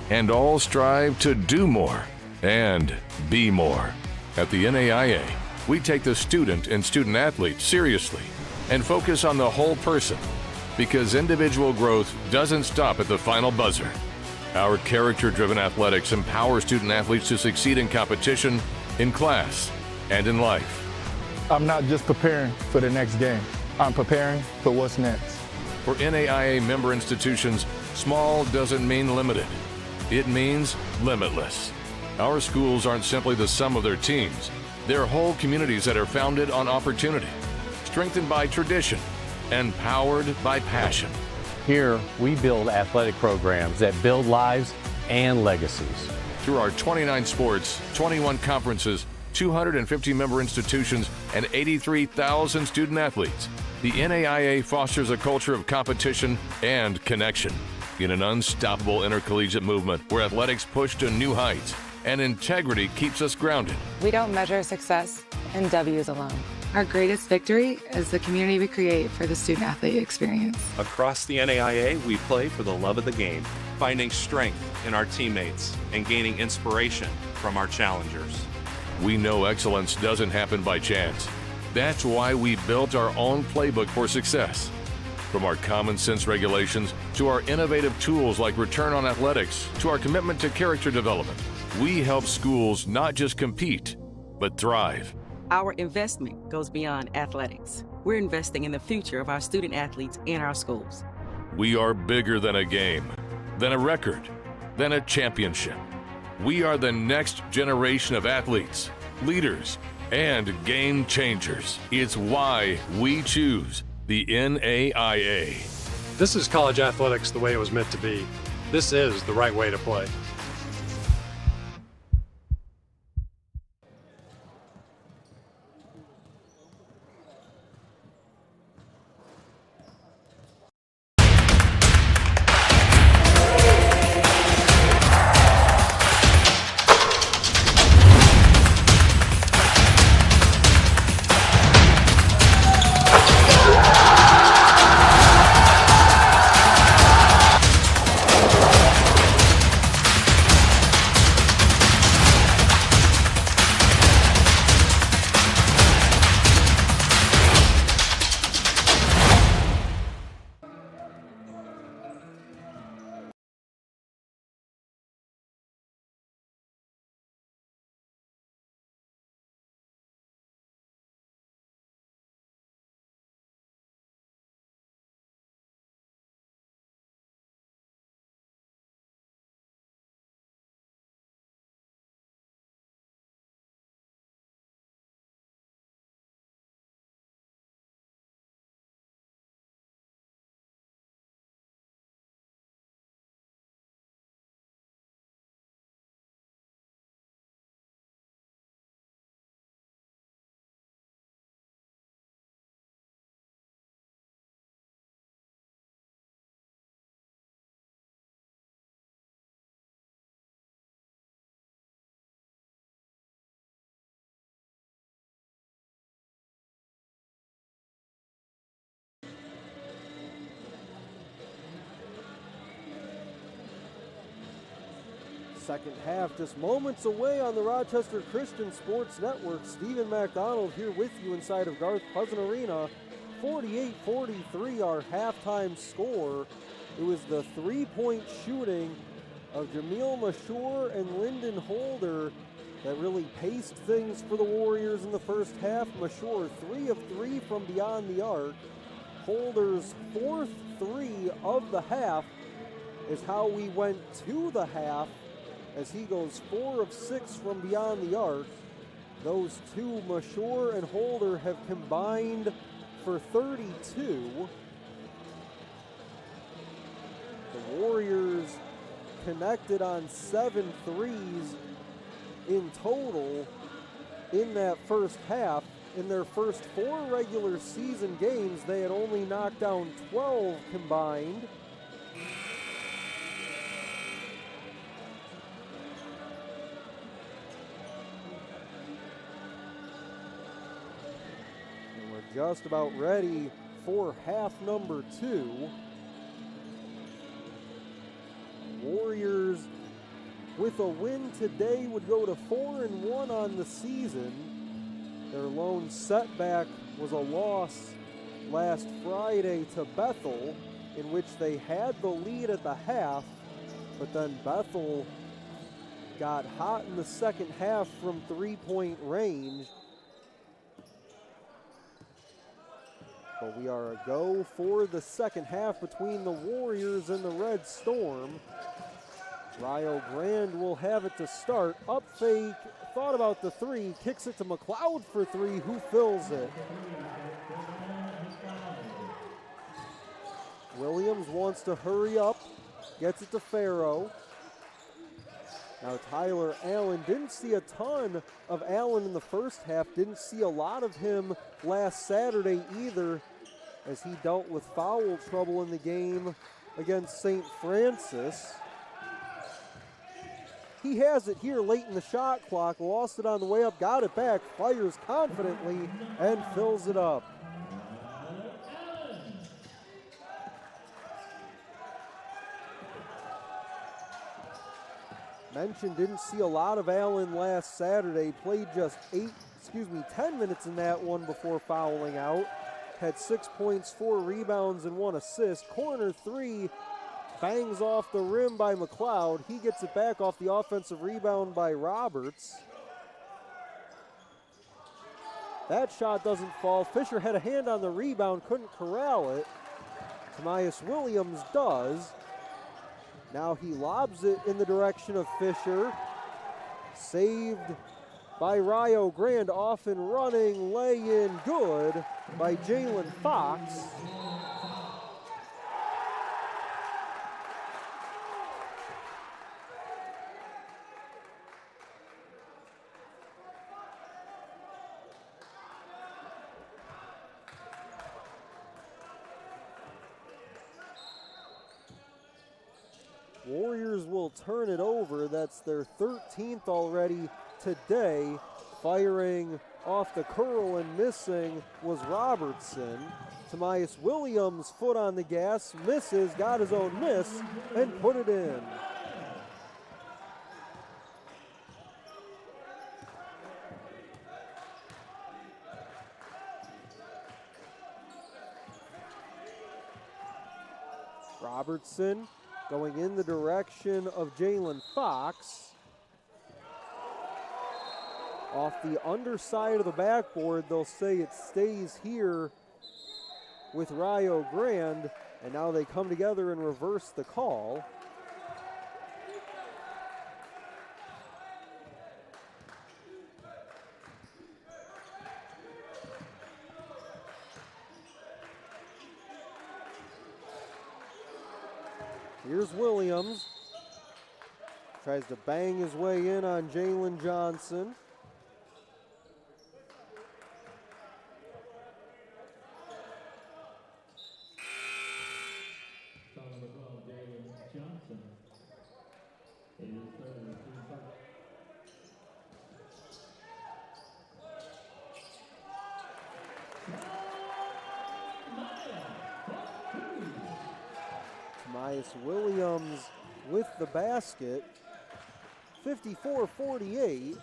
and all strive to do more and be more. At the NAIA, we take the student and student athlete seriously and focus on the whole person, because individual growth doesn't stop at the final buzzer. Our character-driven athletics empower student athletes to succeed in competition, in class, and in life. I'm not just preparing for the next game. I'm preparing for what's next. For NAIA member institutions, small doesn't mean limited. It means limitless. Our schools aren't simply the sum of their teams. They're whole communities that are founded on opportunity, strengthened by tradition, and powered by passion. Here, we build athletic programs that build lives and legacies. Through our 29 sports, 21 conferences, 250 member institutions, and 83,000 student athletes, the NAIA fosters a culture of competition and connection in an unstoppable intercollegiate movement where athletics push to new heights and integrity keeps us grounded. We don't measure success in W's alone. Our greatest victory is the community we create for the student-athlete experience. Across the NAIA, we play for the love of the game, finding strength in our teammates and gaining inspiration from our challengers. We know excellence doesn't happen by chance. That's why we built our own playbook for success. From our common sense regulations to our innovative tools like Return on Athletics to our commitment to character development, we help schools not just compete, but thrive. Our investment goes beyond athletics. We're investing in the future of our student athletes and our schools. We are bigger than a game, than a record, than a championship. We are the next generation of athletes, leaders, and game changers. It's why we choose the NAIA. This is college athletics the way it was meant to be. This is the right way to play. Second half just moments away on the Rochester Christian Sports Network. Stephen McDonald here with you inside of Garth Cousin Arena. 48-43 our halftime score. It was the three-point shooting of Jamil Mashur and Lyndon Holder that really paced things for the Warriors in the first half. Mashur 3 of 3 from beyond the arc. Holder's fourth 3 of the half is how we went to the half, as he goes 4 of 6 from beyond the arc. Those two, Mashur and Holder, have combined for 32. The Warriors connected on 7 threes in total in that first half. In their first 4 regular season games, they had only knocked down 12 combined. And we're just about ready for half number 2. Warriors with a win today would go to 4-1 on the season. Their lone setback was a loss last Friday to Bethel, in which they had the lead at the half, but then Bethel got hot in the second half from 3-point range. But we are a go for the second half between the Warriors and the Red Storm. Rio Grande will have it to start. Up fake, thought about the 3, kicks it to McLeod for 3, who fills it. Williams wants to hurry up, gets it to Farrow. Now Tyler Allen, didn't see a ton of Allen in the first half, didn't see a lot of him last Saturday either, as he dealt with foul trouble in the game against St. Francis. He has it here late in the shot clock, lost it on the way up, got it back, fires confidently, and fills it up. Mentioned didn't see a lot of Allen last Saturday, played just 10 minutes in that one before fouling out. Had 6 points, 4 rebounds, and 1 assist. Corner 3, bangs off the rim by McLeod. He gets it back off the offensive rebound by Roberts. That shot doesn't fall. Fisher had a hand on the rebound, couldn't corral it. Tobias Williams does. Now he lobs it in the direction of Fisher. Saved by Rio Grande, off and running, lay in good by Jalen Fox. Warriors will turn it over. That's their 13th already today. Firing off the curl and missing was Robertson. Tobias Williams, foot on the gas, misses, got his own miss, and put it in. Robertson going in the direction of Jalen Fox. Off the underside of the backboard, they'll say it stays here with Rio Grande, and now they come together and reverse the call. Here's Williams. Tries to bang his way in on Jalen Johnson. Williams with the basket, 54-48.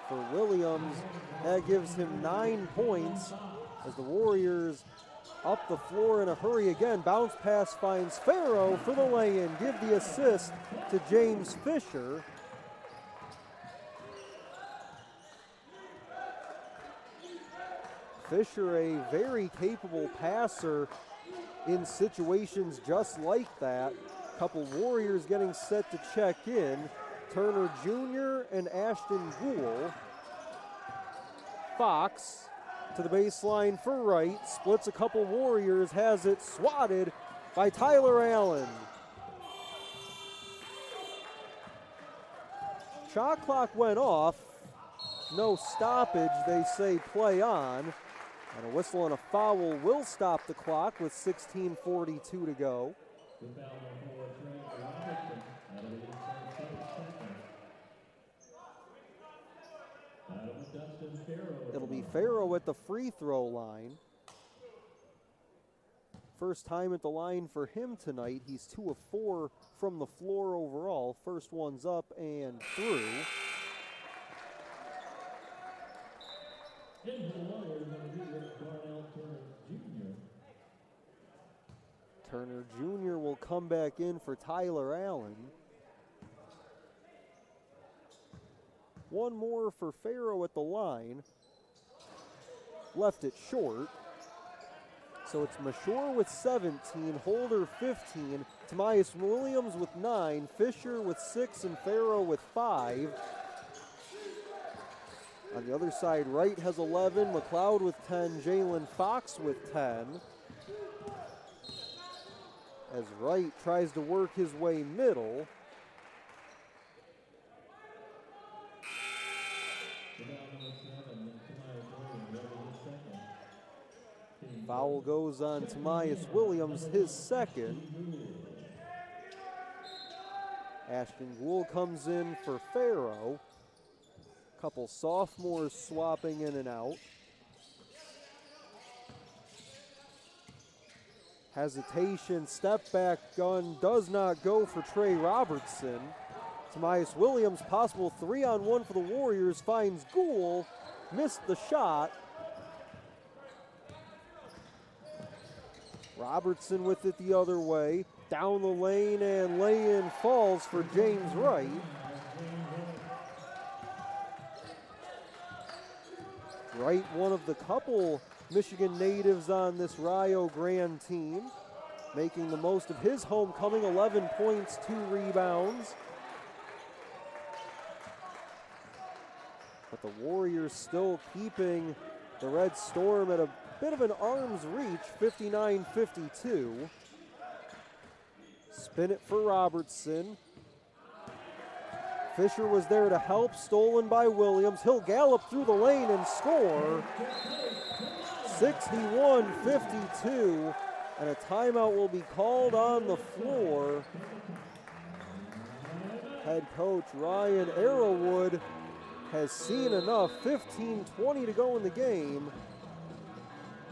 For Williams, that gives him 9 points as the Warriors up the floor in a hurry again. Bounce pass finds Farrow for the lay-in. Give the assist to James Fisher. Fisher, a very capable passer in situations just like that. Couple Warriors getting set to check in. Turner Jr. and Ashton Gould. Fox to the baseline for Wright, splits a couple Warriors, has it swatted by Tyler Allen. Shot clock went off, no stoppage, they say play on, and a whistle and a foul will stop the clock with 16:42 to go. It'll be Farrow at the free throw line. First time at the line for him tonight. He's 2 of 4 from the floor overall. First one's up and through. Turner Jr. will come back in for Tyler Allen. One more for Farrow at the line. Left it short. So it's Mashore with 17, Holder 15, Tobias Williams with 9, Fisher with 6, and Farrow with 5. On the other side, Wright has 11, McLeod with 10, Jalen Fox with 10. As Wright tries to work his way middle. Foul goes on Tobias Williams, his second. Ashton Gould comes in for Farrow. Couple sophomores swapping in and out. Hesitation, step back gun does not go for Trey Robertson. Tobias Williams, possible 3-on-1 for the Warriors, finds Gould, missed the shot. Robertson with it the other way, down the lane, and lay-in falls for James Wright. Wright, one of the couple Michigan natives on this Rio Grande team, making the most of his homecoming, 11 points, 2 rebounds. But the Warriors still keeping the Red Storm at a bit of an arm's reach, 59-52. Spin it for Robertson. Fisher was there to help, stolen by Williams. He'll gallop through the lane and score. 61-52, and a timeout will be called on the floor. Head coach Ryan Arrowwood has seen enough. 15:20 to go in the game.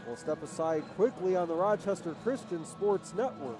We'll step aside quickly on the Rochester Christian Sports Network.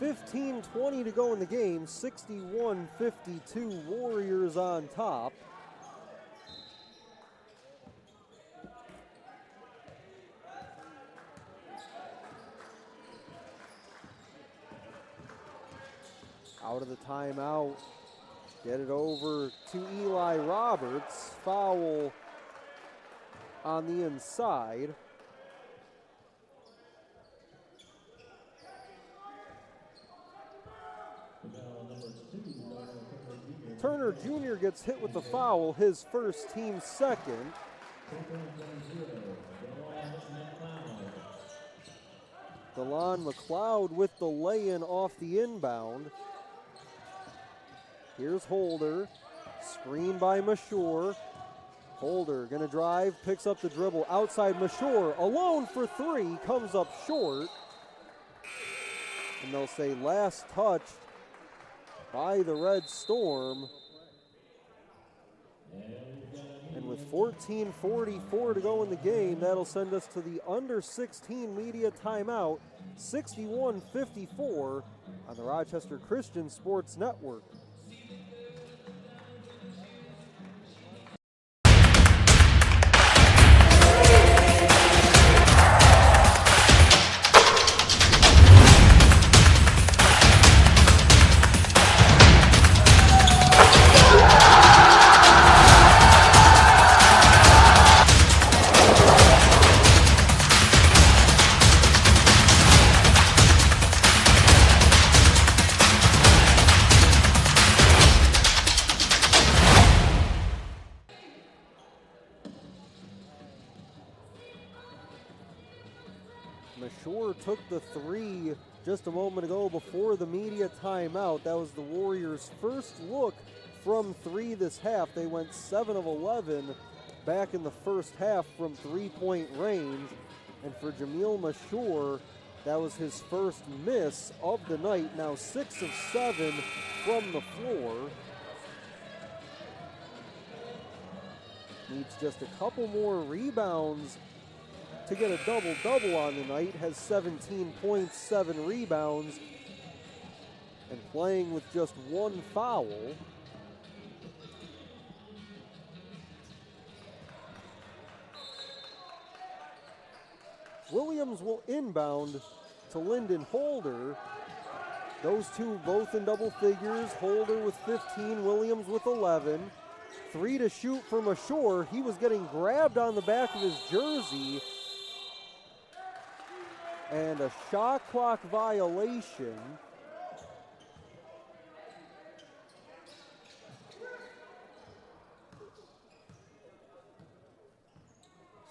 $15:20 to go in the game. 61-52, Warriors on top. Out of the timeout. Get it over to Eli Roberts. Foul on the inside. Turner Jr. gets hit with the foul, his first, team second. DeLon McLeod with the lay-in off the inbound. Here's Holder, screen by Mashore. Holder gonna drive, picks up the dribble outside Mashore, alone for three, comes up short. And they'll say last touch by the Red Storm. And with 14:44 to go in the game, that'll send us to the under 16 media timeout, 61-54 on the Rochester Christian Sports Network. Mashore took the three just a moment ago before the media timeout. That was the Warriors' first look from three this half. They went 7 of 11 back in the first half from three-point range. And for Jamil Mashore, that was his first miss of the night. Now 6 of 7 from the floor. Needs just a couple more rebounds to get a double-double on the night. Has 17 points, 7 rebounds, and playing with just one foul. Williams will inbound to Lyndon Holder. Those two both in double figures. Holder with 15, Williams with 11. 3 to shoot for Mashore. He was getting grabbed on the back of his jersey. And a shot clock violation.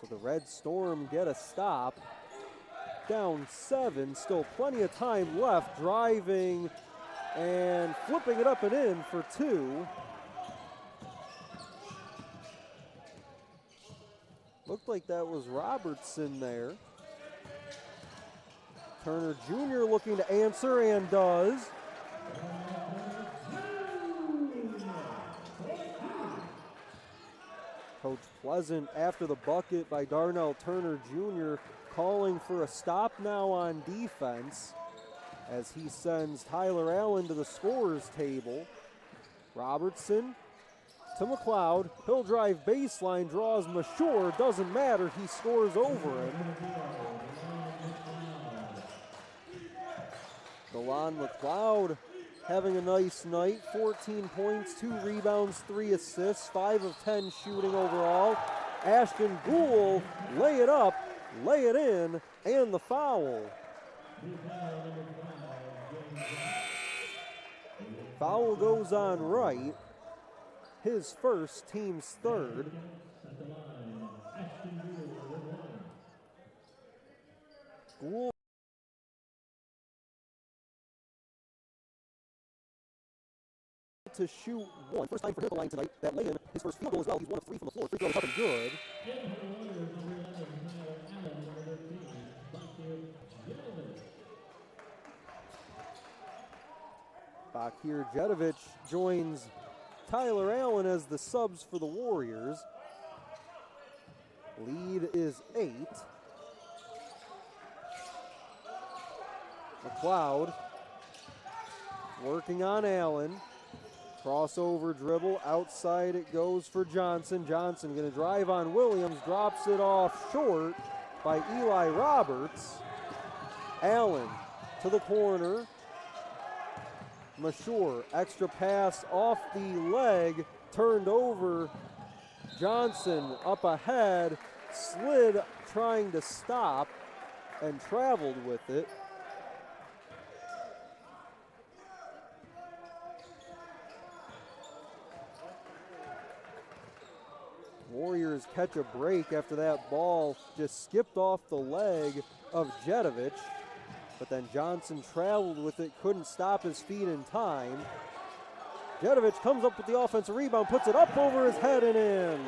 So the Red Storm get a stop. Down 7, still plenty of time left. Driving and flipping it up and in for 2. Looked like that was Robertson there. Turner Jr. looking to answer and does. Coach Pleasant after the bucket by Darnell Turner Jr. calling for a stop now on defense as he sends Tyler Allen to the scorer's table. Robertson to McLeod. He'll drive baseline, draws Mashore. Doesn't matter, he scores over him. DeLon McLeod having a nice night. 14 points, 2 rebounds, 3 assists, 5 of 10 shooting overall. Ashton Gould lay it up, lay it in, and the foul. Foul goes on Wright. His first, team's third. Gould to shoot one. First time for him at the line tonight. That lay-in, his first field goal as well. He's 1 of 3 from the floor. Free throw is up and good. Bakir Jedovic joins Tyler Allen as the subs for the Warriors. Lead is 8. McLeod working on Allen. Crossover dribble, outside it goes for Johnson. Johnson gonna drive on Williams, drops it off short by Eli Roberts. Allen to the corner. Mashore, extra pass off the leg, turned over. Johnson up ahead, slid trying to stop and traveled with it. Warriors catch a break after that ball just skipped off the leg of Jedovich. But then Johnson traveled with it, couldn't stop his feet in time. Jedovich comes up with the offensive rebound, puts it up over his head and in.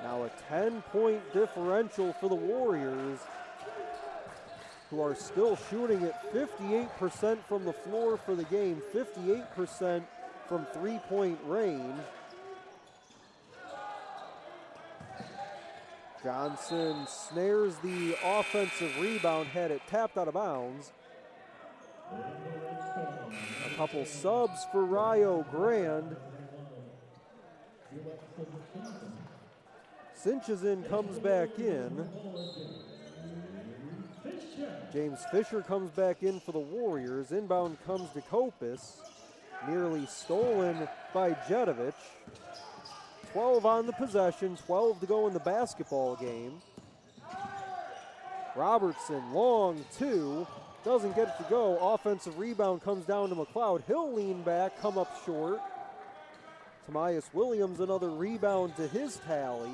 Now a 10-point differential for the Warriors, who are still shooting at 58% from the floor for the game, 58% from three-point range. Johnson snares the offensive rebound, had it tapped out of bounds. A couple subs for Rio Grande. Cinchazin comes back in. James Fisher comes back in for the Warriors. Inbound comes to Kopis. Nearly stolen by Jedovich. 12 on the possession, 12 to go in the basketball game. Robertson, long two, doesn't get it to go. Offensive rebound comes down to McLeod. He'll lean back, come up short. Tomias Williams, another rebound to his tally.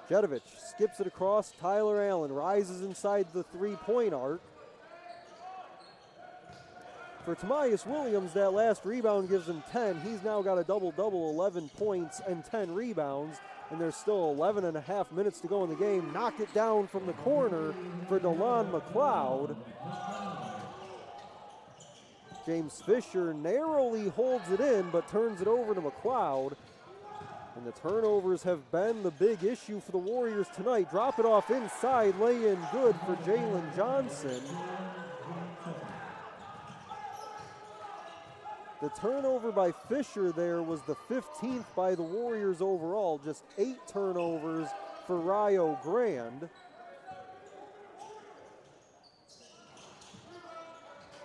Jedovich skips it across. Tyler Allen rises inside the three-point arc. For Tomias Williams, that last rebound gives him 10. He's now got a double-double, 11 points and 10 rebounds, and there's still 11 and a half minutes to go in the game. Knocked it down from the corner for DeLon McLeod. James Fisher narrowly holds it in, but turns it over to McLeod. And the turnovers have been the big issue for the Warriors tonight. Drop it off inside, lay in good for Jalen Johnson. The turnover by Fisher there was the 15th by the Warriors overall. Just 8 turnovers for Rio Grande.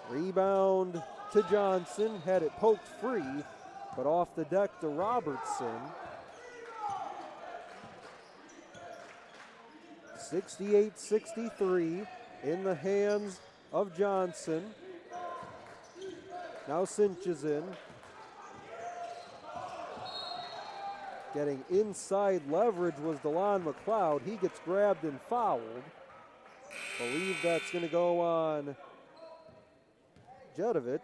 Rebound to Johnson, had it poked free, but off the deck to Robertson. 68-63 in the hands of Johnson. Now Cinchazin. Getting inside leverage was DeLon McLeod. He gets grabbed and fouled. Believe that's going to go on Jedovich.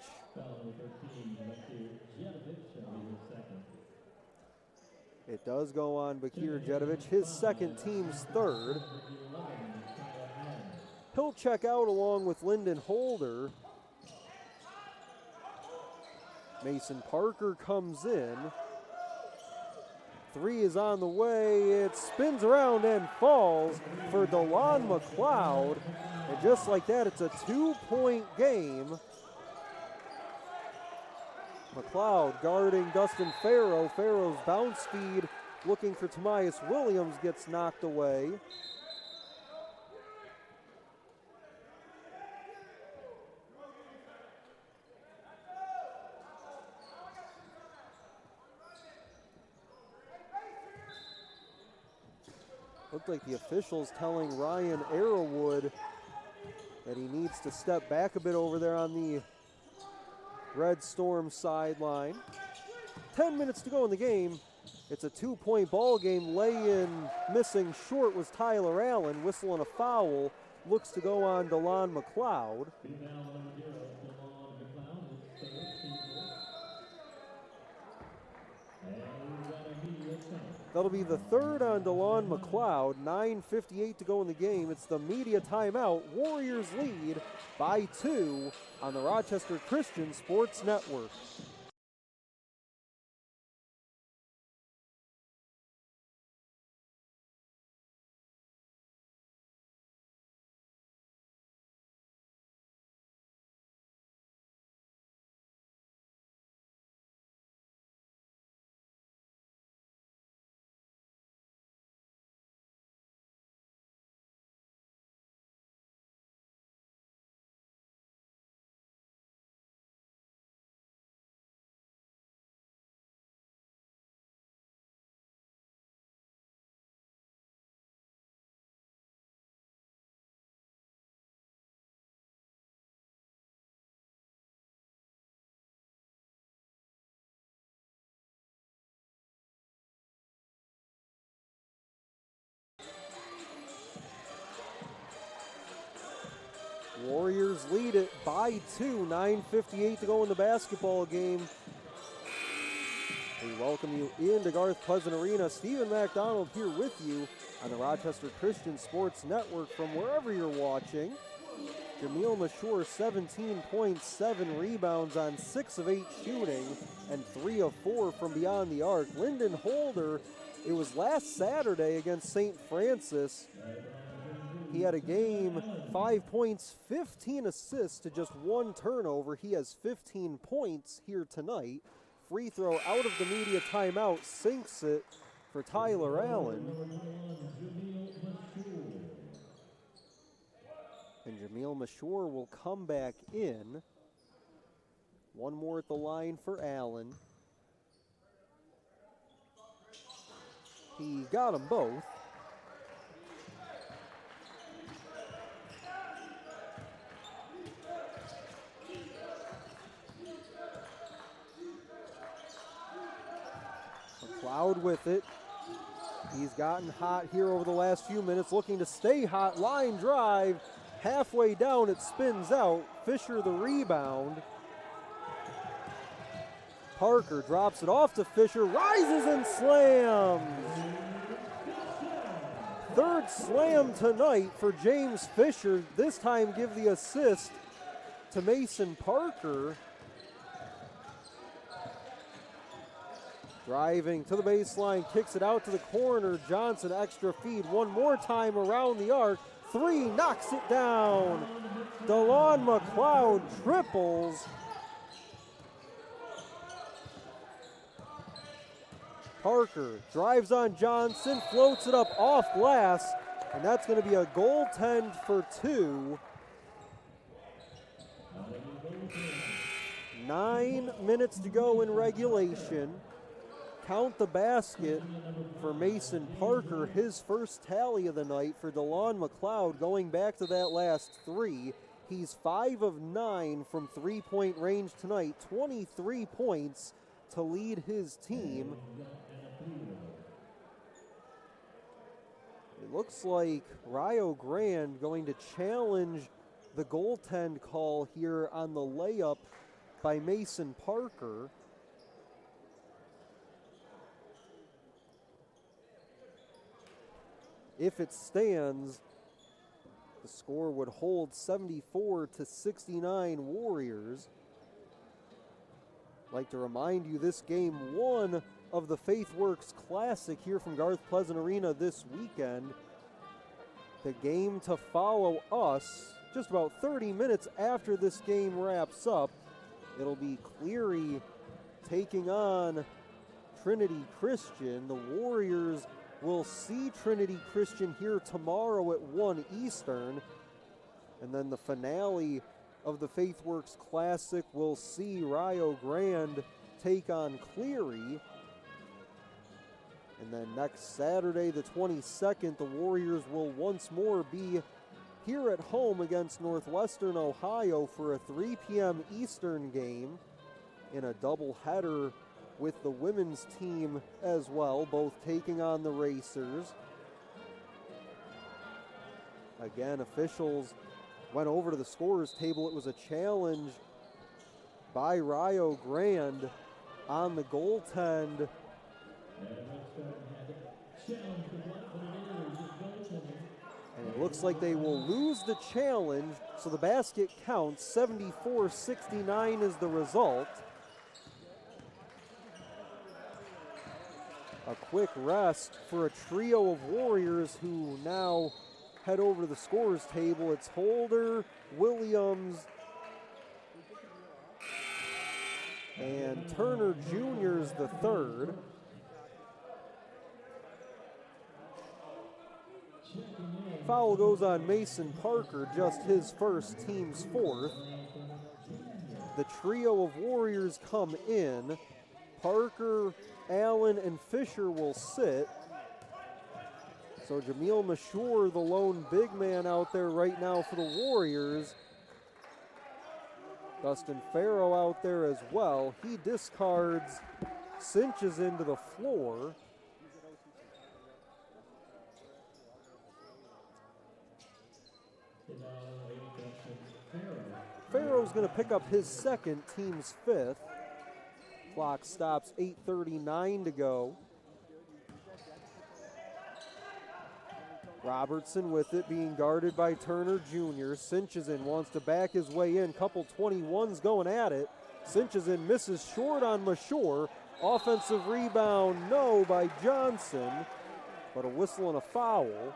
It does go on Bakir Jedovich, his second, team's third. He'll check out along with Lyndon Holder. Mason Parker comes in. Three is on the way. It spins around and falls for DeLon McLeod. And just like that, it's a 2-point game. McLeod guarding Dustin Farrow. Farrow's bounce feed looking for Tomias Williams gets knocked away. Looked like the officials telling Ryan Arrowwood that he needs to step back a bit over there on the Red Storm sideline. 10 minutes to go in the game. It's a 2-point ball game. Lay-in missing short was Tyler Allen. Whistling a foul. Looks to go on DeLon McLeod. That'll be the third on DeLon McLeod. 9:58 to go in the game. It's the media timeout. Warriors lead by 2 on the Rochester Christian Sports Network. Warriors lead it by 2, 9:58 to go in the basketball game. We welcome you into Garth Pleasant Arena. Stephen McDonald here with you on the Rochester Christian Sports Network from wherever you're watching. Jamil Mashur, 17 points, 7 rebounds on 6 of 8 shooting, and 3 of 4 from beyond the arc. Lyndon Holder, it was last Saturday against St. Francis. He had a game, 5 points, 15 assists to just 1 turnover. He has 15 points here tonight. Free throw out of the media timeout, sinks it for Tyler Allen. And Jamil Mashur will come back in. One more at the line for Allen. He got them both. McLeod with it. He's gotten hot here over the last few minutes, looking to stay hot. Line drive. Halfway down, it spins out. Fisher the rebound. Parker drops it off to Fisher, rises and slams. Third slam tonight for James Fisher. This time give the assist to Mason Parker. Driving to the baseline, kicks it out to the corner. Johnson extra feed one more time around the arc. 3, knocks it down. DeLon McLeod triples. Parker drives on Johnson, floats it up off glass, and that's going to be a goaltend for 2. 9 minutes to go in regulation. Count the basket for Mason Parker, his first tally of the night. For DeLon McLeod, going back to that last 3, he's 5 of 9 from three-point range tonight, 23 points to lead his team. It looks like Rio Grande going to challenge the goaltend call here on the layup by Mason Parker. If it stands, the score would hold 74-69 Warriors. I'd like to remind you this game 1 of the FaithWorks Classic here from Garth Pleasant Arena this weekend. The game to follow us just about 30 minutes after this game wraps up. It'll be Cleary taking on Trinity Christian. The Warriors will see Trinity Christian here tomorrow at 1 Eastern. And then the finale of the FaithWorks Classic will see Rio Grande take on Cleary. And then next Saturday, the 22nd, the Warriors will once more be here at home against Northwestern Ohio for a 3 p.m. Eastern game in a doubleheader with the women's team as well, both taking on the Racers. Again, officials went over to the scorer's table. It was a challenge by Rio Grande on the goaltend. And it looks like they will lose the challenge, so the basket counts. 74-69 is the result. A quick rest for a trio of Warriors who now head over to the scorer's table. It's Holder, Williams, and Turner Jr. is the third. Foul goes on Mason Parker, just his first, team's fourth. The trio of Warriors come in. Parker, Allen, and Fisher will sit. So Jamil Mashur, the lone big man out there right now for the Warriors. Dustin Farrow out there as well. He discards, cinches into the floor. Farrow's going to pick up his second, team's fifth. Clock stops, 8:39 to go. Robertson with it, being guarded by Turner Jr. Cinches wants to back his way in. Couple 21s going at it. Cinches misses short on Mashore. Offensive rebound, no, by Johnson, but a whistle and a foul.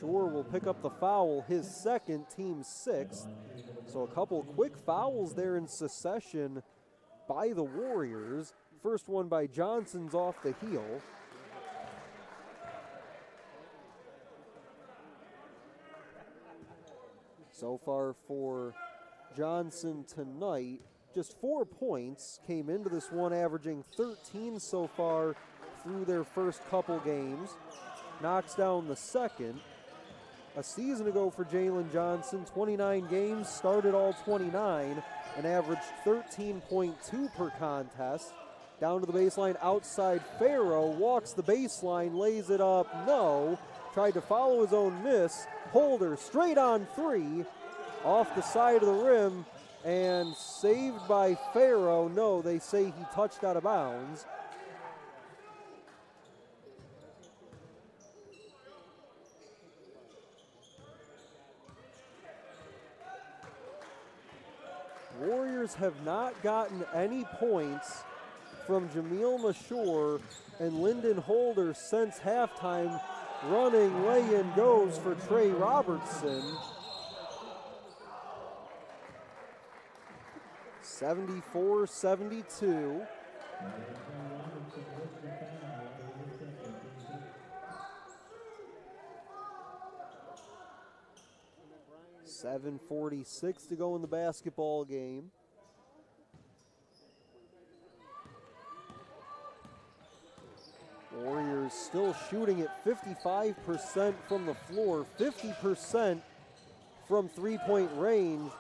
Shore will pick up the foul, his second, team sixth. So a couple quick fouls there in succession by the Warriors. First one by Johnson's off the heel. So far for Johnson tonight, just 4 points. Came into this one averaging 13 so far through their first couple games. Knocks down the second. A season ago for Jalen Johnson, 29 games, started all 29, and averaged 13.2 per contest. Down to the baseline, outside Farrow, walks the baseline, lays it up, no. Tried to follow his own miss. Holder straight on three, off the side of the rim, and saved by Farrow. No, they say he touched out of bounds. Warriors have not gotten any points from Jameel Mashore and Lyndon Holder since halftime. Running lay-in goes for Trey Robertson. 74-72. .7:46 to go in the basketball game. Warriors still shooting at 55% from the floor, 50% from three-point range.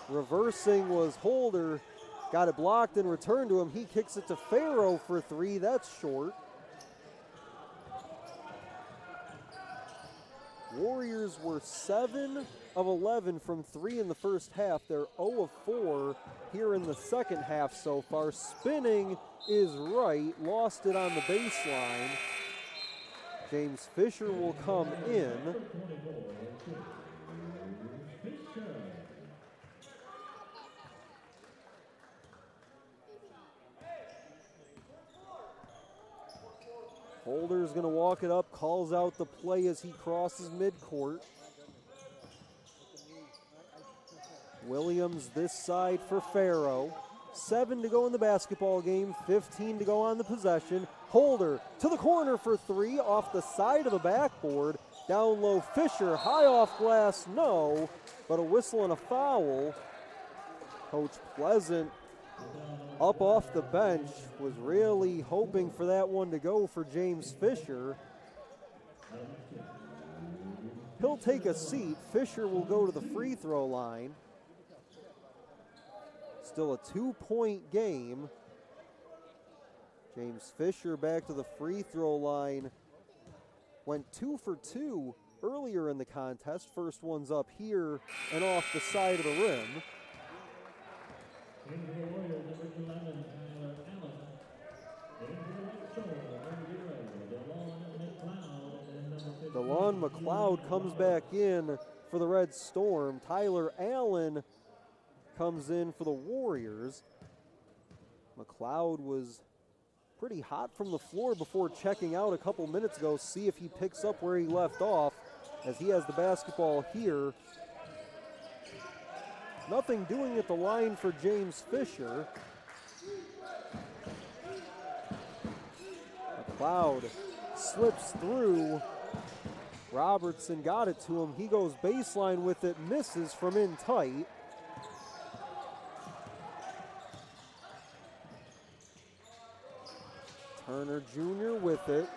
Reversing was Holder, got it blocked and returned to him. He kicks it to Farrow for three, that's short. Warriors were 7 of 11 from three in the first half. They're 0 of 4 here in the second half so far. Spinning is right, lost it on the baseline. James Fisher will come in. Holder's gonna walk it up, calls out the play as he crosses midcourt. Williams this side for Farrow. 7 to go in the basketball game, 15 to go on the possession. Holder to the corner for three, off the side of the backboard. Down low, Fisher, high off glass, no, but a whistle and a foul. Coach Pleasant, up off the bench, was really hoping for that one to go for James Fisher. He'll take a seat. Fisher will go to the free throw line. Still a 2-point game. James Fisher back to the free throw line. Went 2 for 2 earlier in the contest. First one's up here and off the side of the rim. DeLon McLeod comes back in for the Red Storm. Tyler Allen comes in for the Warriors. McLeod was pretty hot from the floor before checking out a couple minutes ago. See if he picks up where he left off, as he has the basketball here. Nothing doing at the line for James Fisher. McLeod slips through. Robertson got it to him. He goes baseline with it, misses from in tight. Turner Jr. with it.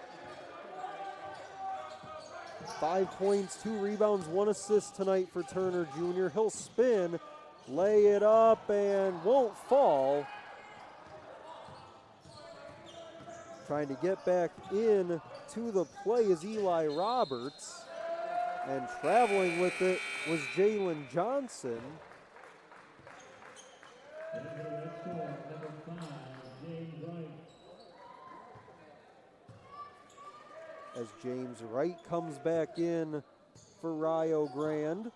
5 points, 2 rebounds, 1 assist tonight for Turner Jr. He'll spin, lay it up, and won't fall. Trying to get back in to the play is Eli Roberts, and traveling with it was Jalen Johnson. As James Wright comes back in for Rio Grande.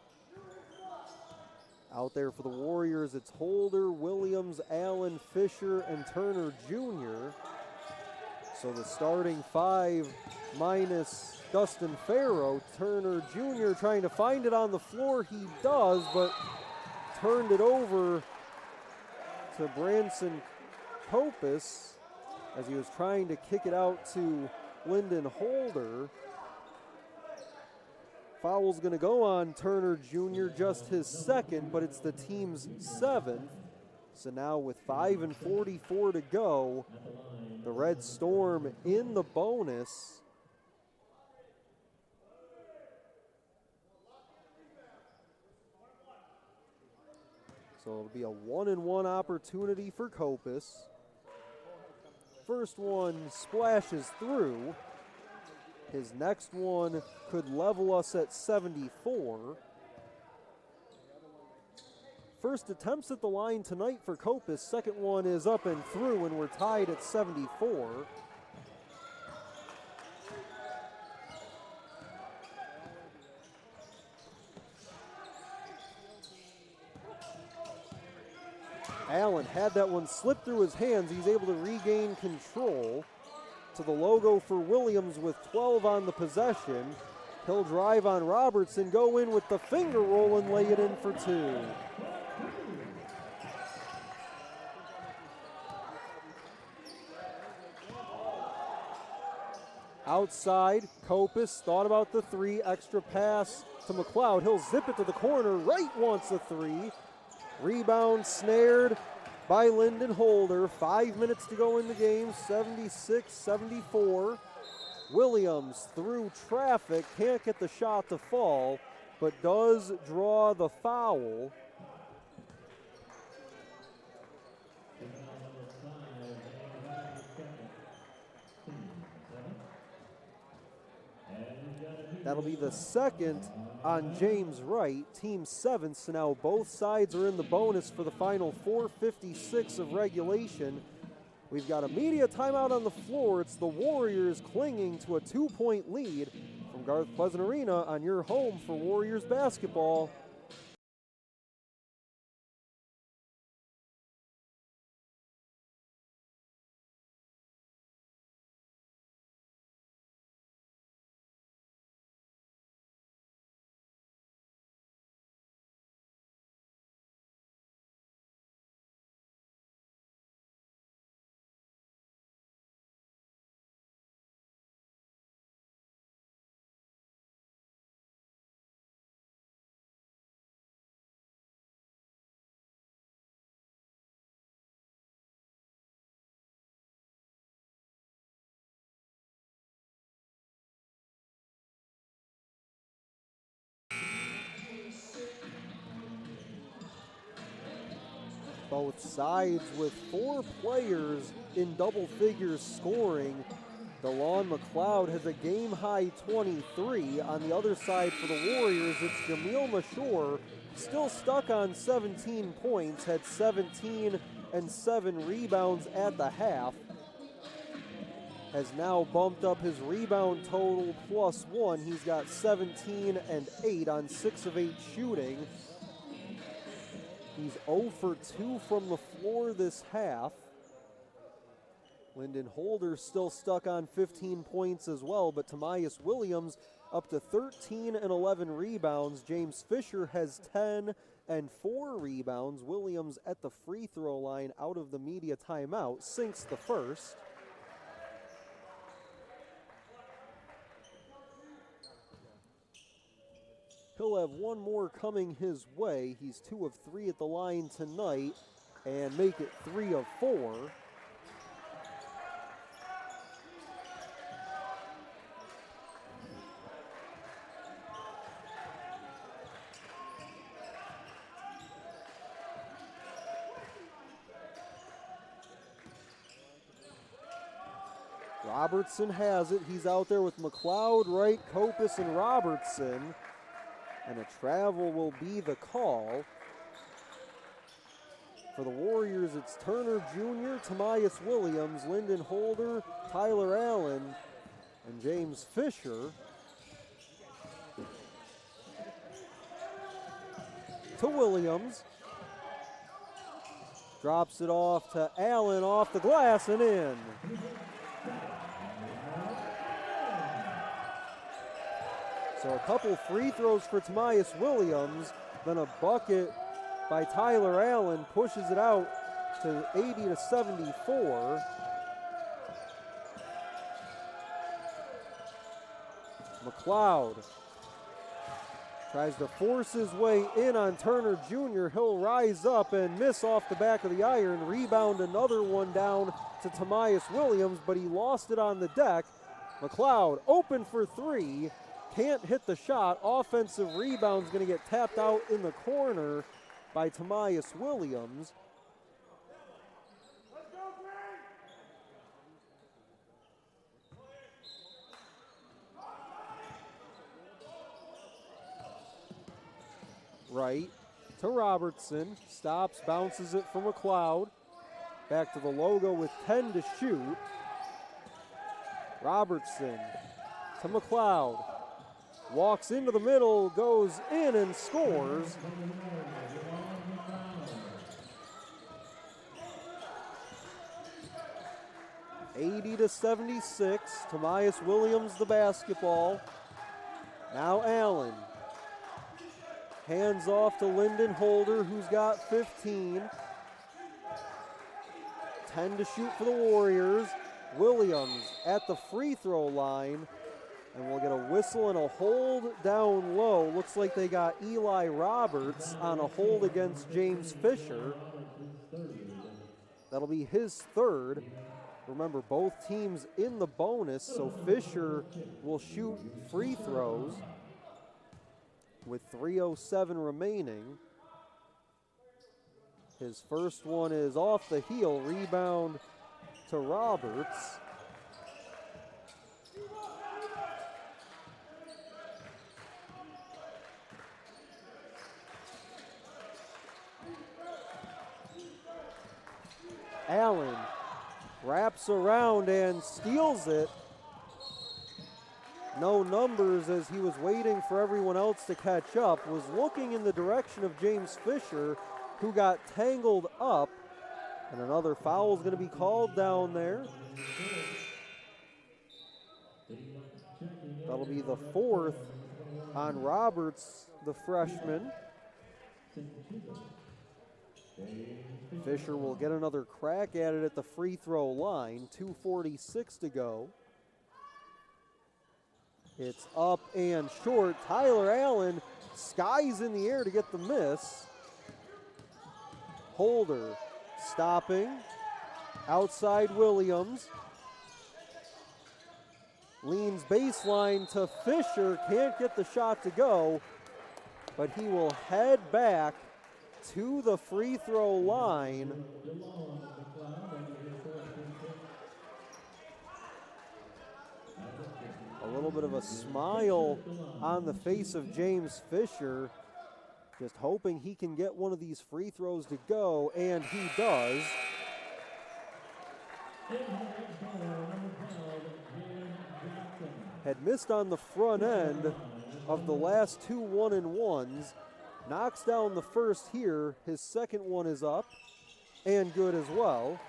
Out there for the Warriors, it's Holder, Williams, Allen, Fisher, and Turner Jr. So the starting five minus Dustin Farrow. Turner Jr. trying to find it on the floor. He does, but turned it over to Branson Kopis as he was trying to kick it out to Lyndon Holder. Foul's going to go on Turner Jr., just his second, but it's the team's seventh. So now with 5:44 to go, the Red Storm in the bonus. So it'll be a 1-and-1 opportunity for Kopis. First one splashes through. His next one could level us at 74. First attempts at the line tonight for Kopis. Second one is up and through, and we're tied at 74. Allen had that one slip through his hands. He's able to regain control. To the logo for Williams with 12 on the possession. He'll drive on Roberts and go in with the finger roll and lay it in for two. Outside, Kopis thought about the three, extra pass to McLeod. He'll zip it to the corner. Wright wants a three. Rebound snared by Lyndon Holder. 5 minutes to go in the game, 76-74. Williams through traffic, can't get the shot to fall, but does draw the foul. That'll be the second on James Wright, team seventh. So now both sides are in the bonus for the final 4:56 of regulation. We've got a media timeout on the floor. It's the Warriors clinging to a 2-point lead from Garth Pleasant Arena on your home for Warriors basketball. Both sides with 4 players in double figures scoring. DeLon McLeod has a game-high 23. On the other side for the Warriors, it's Jamil Mashore, still stuck on 17 points, had 17 and 7 rebounds at the half. Has now bumped up his rebound total +1. He's got 17 and 8 on 6 of 8 shooting. He's 0 for 2 from the floor this half. Lyndon Holder still stuck on 15 points as well, but Tamias Williams up to 13 and 11 rebounds. James Fisher has 10 and 4 rebounds. Williams at the free throw line out of the media timeout, sinks the first. He'll have one more coming his way. He's 2 of 3 at the line tonight and make it 3 of 4. Robertson has it. He's out there with McLeod, Wright, Copus, and Robertson. And a travel will be the call. For the Warriors, it's Turner Jr., Tamias Williams, Lyndon Holder, Tyler Allen, and James Fisher. To Williams. Drops it off to Allen, off the glass and in. So a couple free throws for Tamias Williams, then a bucket by Tyler Allen pushes it out to 80-74. McLeod tries to force his way in on Turner Jr. He'll rise up and miss off the back of the iron. Rebound, another one down to Tamias Williams, but he lost it on the deck. McLeod open for three. Can't hit the shot. Offensive rebound's going to get tapped out in the corner by Tamias Williams. Right to Robertson. Stops, bounces it for McLeod. Back to the logo with 10 to shoot. Robertson to McLeod. Walks into the middle, goes in and scores. (80-76). Tamias Williams the basketball. Now Allen. Hands off to Lyndon Holder, who's got 15. 10 to shoot for the Warriors. Williams at the free throw line. And we'll get a whistle and a hold down low. Looks like they got Eli Roberts on a hold against James Fisher. That'll be his third. Remember, both teams in the bonus, so Fisher will shoot free throws with 3:07 remaining. His first one is off the heel, rebound to Roberts. Allen wraps around and steals it. No numbers as he was waiting for everyone else to catch up. Was looking in the direction of James Fisher, who got tangled up. And another foul is going to be called down there. That'll be the fourth on Roberts, the freshman. Fisher will get another crack at it at the free throw line. 2:46 to go. It's up and short. Tyler Allen skies in the air to get the miss. Holder stopping. Outside Williams. Leans baseline to Fisher. Can't get the shot to go, but he will head back to the free throw line. A little bit of a smile on the face of James Fisher, just hoping he can get one of these free throws to go, and he does. Had missed on the front end of the last two 1-and-1s. Knocks down the first here. His second one is up and good as well.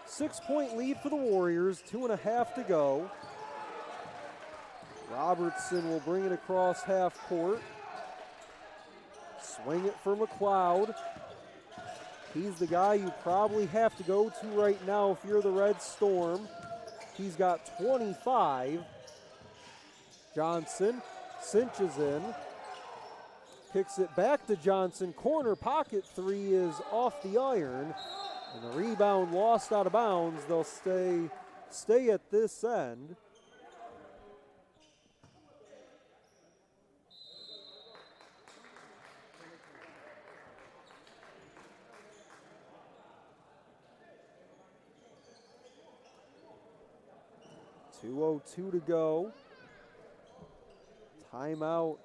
6-point lead for the Warriors, 2.5 to go. Robertson will bring it across half court. Swing it for McLeod. He's the guy you probably have to go to right now if you're the Red Storm. He's got 25. Johnson cinches in, kicks it back to Johnson. Corner pocket three is off the iron, and the rebound lost out of bounds. They'll stay at this end. 2:02 to go. Timeout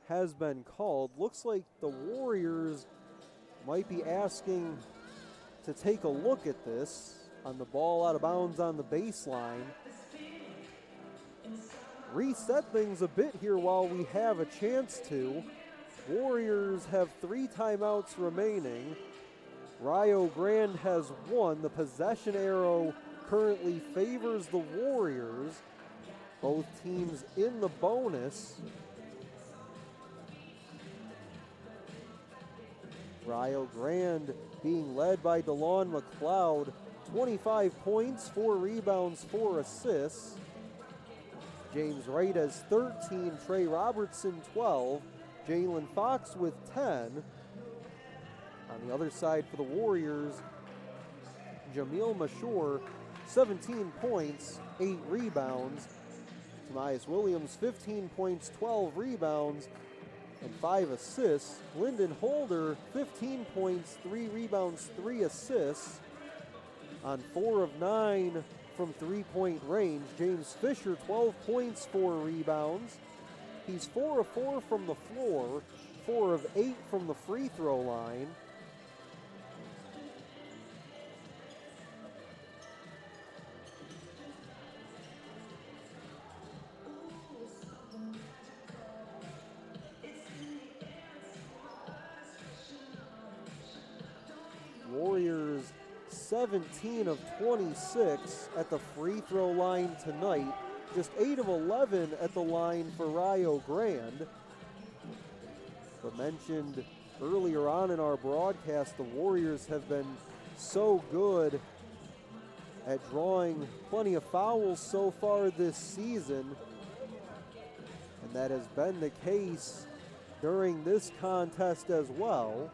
has been called. Looks like the Warriors might be asking to take a look at this on the ball out of bounds on the baseline. Reset things a bit here while we have a chance to. Warriors have 3 timeouts remaining. Rio Grande has 1. The possession arrow currently favors the Warriors. Both teams in the bonus. Rio Grande being led by DeLon McLeod. 25 points, 4 rebounds, 4 assists. James Wright has 13, Trey Robertson 12, Jalen Fox with 10. On the other side for the Warriors, Jamil Mashur, 17 points, 8 rebounds. Tobias Williams, 15 points, 12 rebounds, and 5 assists. Lyndon Holder, 15 points, 3 rebounds, 3 assists. On 4 of 9 from three-point range. James Fisher, 12 points, 4 rebounds. He's 4 of 4 from the floor, 4 of 8 from the free throw line. Warriors 17 of 26 at the free throw line tonight. Just 8 of 11 at the line for Rio Grande. But mentioned earlier on in our broadcast, the Warriors have been so good at drawing plenty of fouls so far this season. And that has been the case during this contest as well.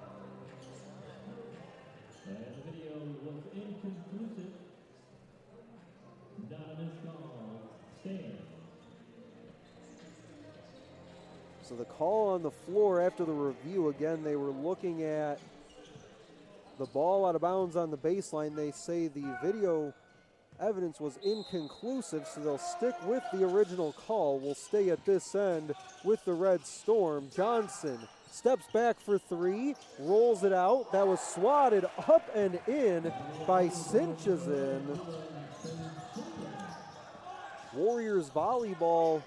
And the video was inconclusive. Donovan Scall, stand. So the call on the floor after the review, again, they were looking at the ball out of bounds on the baseline. They say the video evidence was inconclusive, so they'll stick with the original call. We'll stay at this end with the Red Storm. Johnson steps back for 3, rolls it out. That was swatted up and in by Sinchazin. Warriors volleyball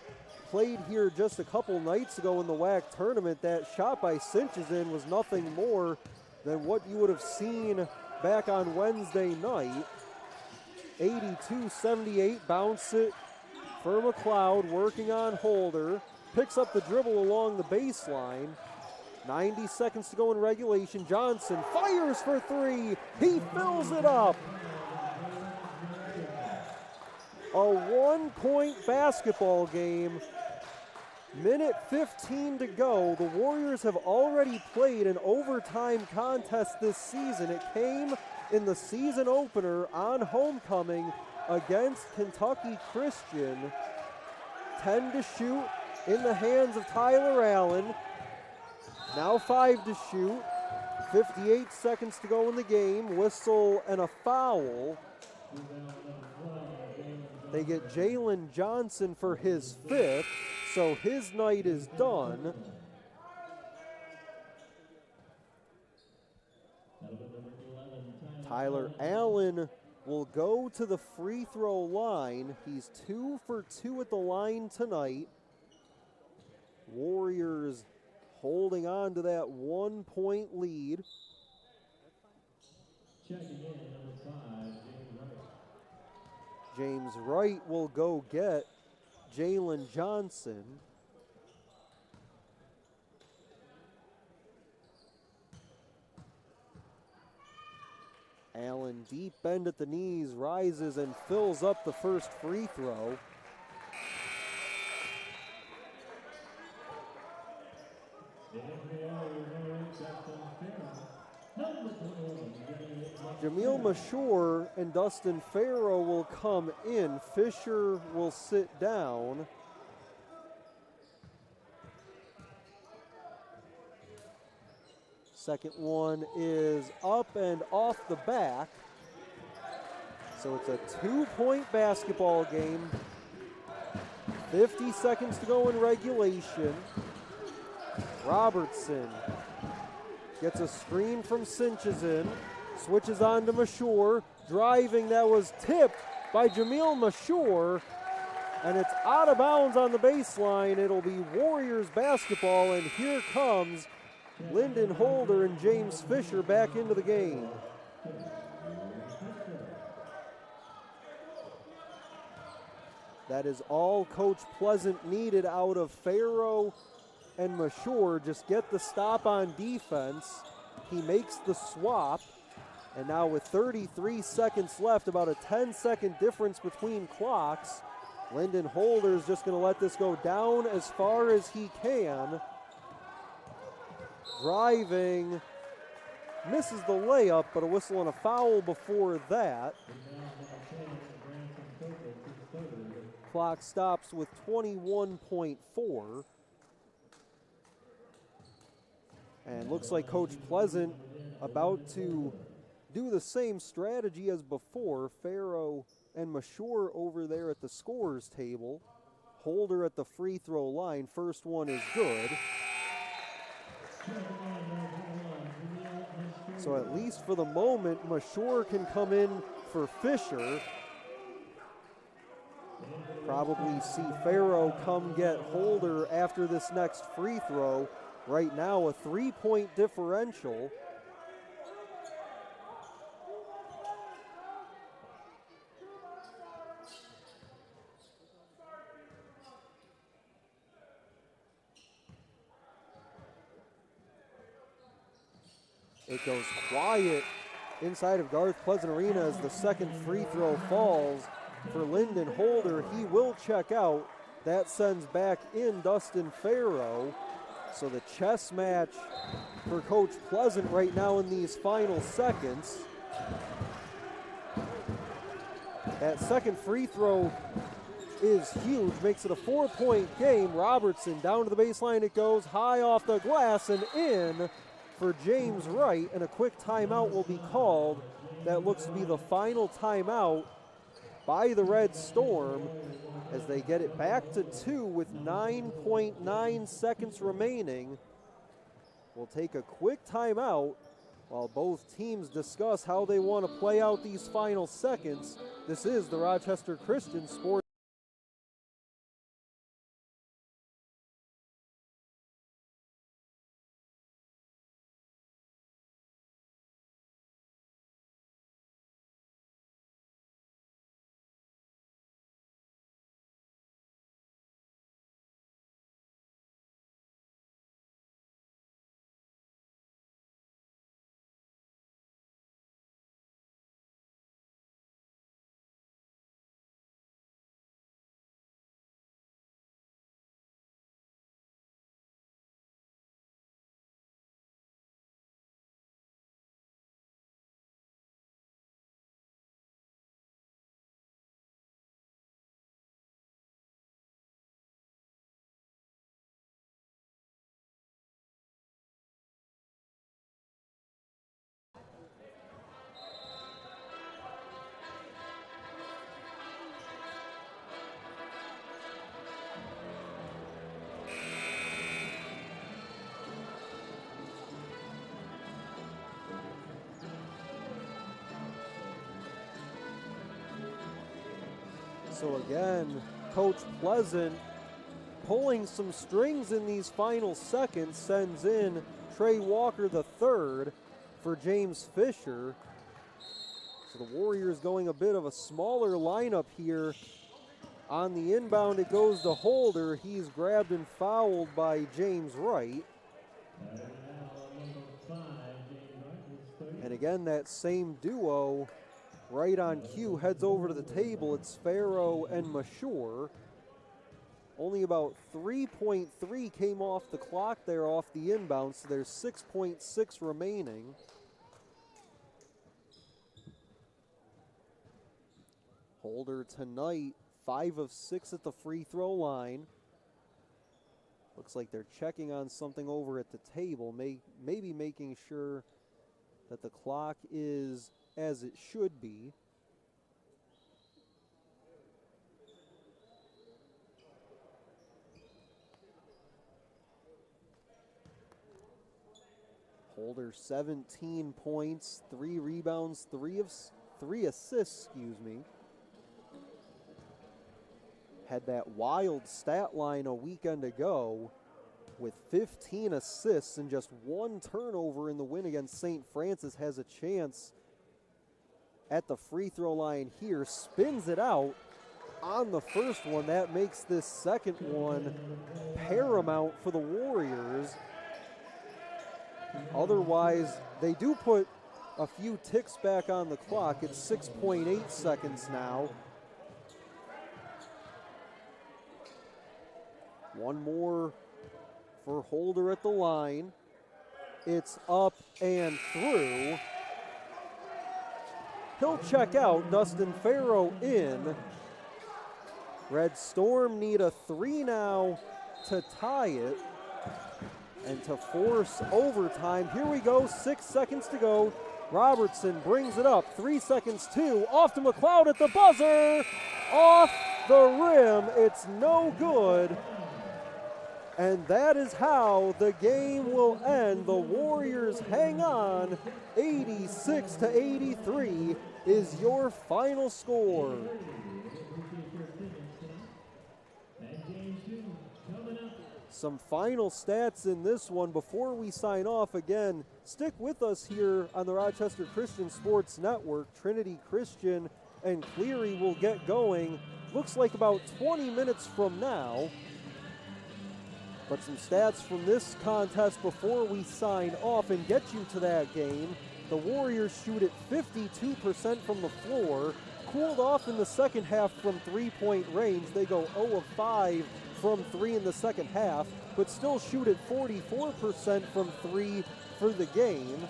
played here just a couple nights ago in the WAC tournament. That shot by Sinchazin was nothing more than what you would have seen back on Wednesday night. 82-78, bounce it for McLeod, working on Holder. Picks up the dribble along the baseline. 90 seconds to go in regulation. Johnson fires for 3. He fills it up. A 1-point basketball game. Minute 15 to go. The Warriors have already played an overtime contest this season. It came in the season opener on homecoming against Kentucky Christian. 10 to shoot in the hands of Tyler Allen. Now 5 to shoot. 58 seconds to go in the game. Whistle and a foul. They get Jalen Johnson for his 5th, so his night is done. Tyler Allen will go to the free throw line. He's 2 for 2 at the line tonight. Warriors holding on to that 1-point lead. Checking in, number 5, James Wright will go get Jalen Johnson. Allen deep bend at the knees, rises and fills up the first free throw. Jamil Mashur and Dustin Farrow will come in. Fisher will sit down. Second one is up and off the back. So it's a 2-point basketball game. 50 seconds to go in regulation. Robertson gets a screen from Sinchazin, switches on to Mashur, driving, that was tipped by Jamil Mashur, and it's out of bounds on the baseline. It'll be Warriors basketball, and here comes Lyndon Holder and James Fisher back into the game. That is all Coach Pleasant needed out of Farrow and Mashur. Just get the stop on defense. He makes the swap. And now with 33 seconds left, about a 10-second difference between clocks, Lyndon Holder is just going to let this go down as far as he can. Driving, misses the layup, but a whistle and a foul before that. Clock stops with 21.4. And looks like Coach Pleasant about to do the same strategy as before. Farrow and Mashur over there at the scorer's table. Holder at the free throw line. First one is good. So at least for the moment, Mashur can come in for Fisher. Probably see Farrow come get Holder after this next free throw. Right now, a 3-point differential. It goes quiet inside of Garth Pleasant Arena as the second free throw falls for Lyndon Holder. He will check out. That sends back in Dustin Farrow. So the chess match for Coach Pleasant right now in these final seconds. That second free throw is huge, makes it a 4-point game. Robertson down to the baseline, it goes high off the glass and in for James Wright, and a quick timeout will be called. That looks to be the final timeout by the Red Storm as they get it back to 2 with 9.9 seconds remaining. We'll take a quick timeout while both teams discuss how they want to play out these final seconds. This is the Rochester Christian Sports. So again, Coach Pleasant pulling some strings in these final seconds, sends in Trey Walker III for James Fisher. So the Warriors going a bit of a smaller lineup here. On the inbound, it goes to Holder. He's grabbed and fouled by James Wright. And again, that same duo right on cue heads over to the table. It's Farrow and Mashur. Only about 3.3 came off the clock there off the inbound, so there's 6.6 remaining. Holder tonight, 5 of 6 at the free throw line. Looks like they're checking on something over at the table, maybe making sure that the clock is as it should be. Holder 17 points, 3 rebounds, 3 assists, Had that wild stat line a weekend ago with 15 assists and just 1 turnover in the win against St. Francis. Has a chance at the free throw line here, spins it out on the first one. That makes this second one paramount for the Warriors. Otherwise, they do put a few ticks back on the clock. It's 6.8 seconds now. One more for Holder at the line. It's up and through. He'll check out. Dustin Farrow in. Red Storm need a 3 now to tie it and to force overtime. Here we go, 6 seconds to go. Robertson brings it up, 3 seconds, 2, off to McLeod at the buzzer, off the rim, it's no good. And that is how the game will end. The Warriors hang on, 86-83 is your final score. Some final stats in this one before we sign off. Again, stick with us here on the Rochester Christian Sports Network. Trinity Christian and Cleary will get going. Looks like about 20 minutes from now. But some stats from this contest before we sign off and get you to that game. The Warriors shoot at 52% from the floor. Cooled off in the second half from three-point range. They go 0 of 5 from 3 in the second half, but still shoot at 44% from 3 for the game.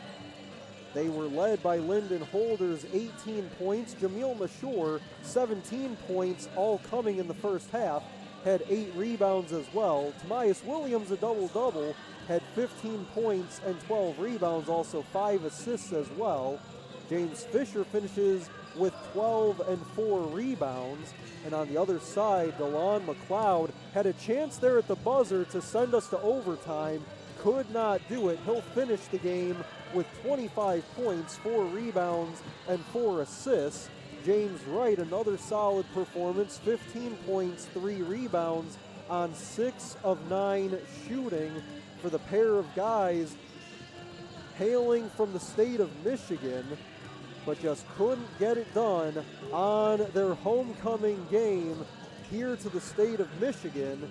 They were led by Lyndon Holder's 18 points. Jameel Mashore, 17 points, all coming in the first half. Had 8 rebounds as well. Tobias Williams, a double-double, had 15 points and 12 rebounds, also 5 assists as well. James Fisher finishes with 12 and 4 rebounds. And on the other side, DeLon McLeod had a chance there at the buzzer to send us to overtime. Could not do it. He'll finish the game with 25 points, 4 rebounds, and 4 assists. James Wright, another solid performance, 15 points, 3 rebounds on 6 of 9 shooting for the pair of guys hailing from the state of Michigan, but just couldn't get it done on their homecoming game here to the state of Michigan.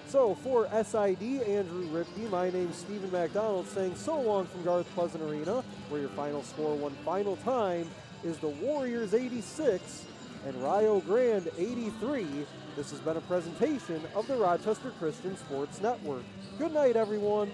So for SID, Andrew Ripke, my name's Stephen McDonald saying so long from Garth Pleasant Arena, where your final score one final time is the Warriors 86 and Rio Grande 83. This has been a presentation of the Rochester Christian Sports Network. Good night, everyone.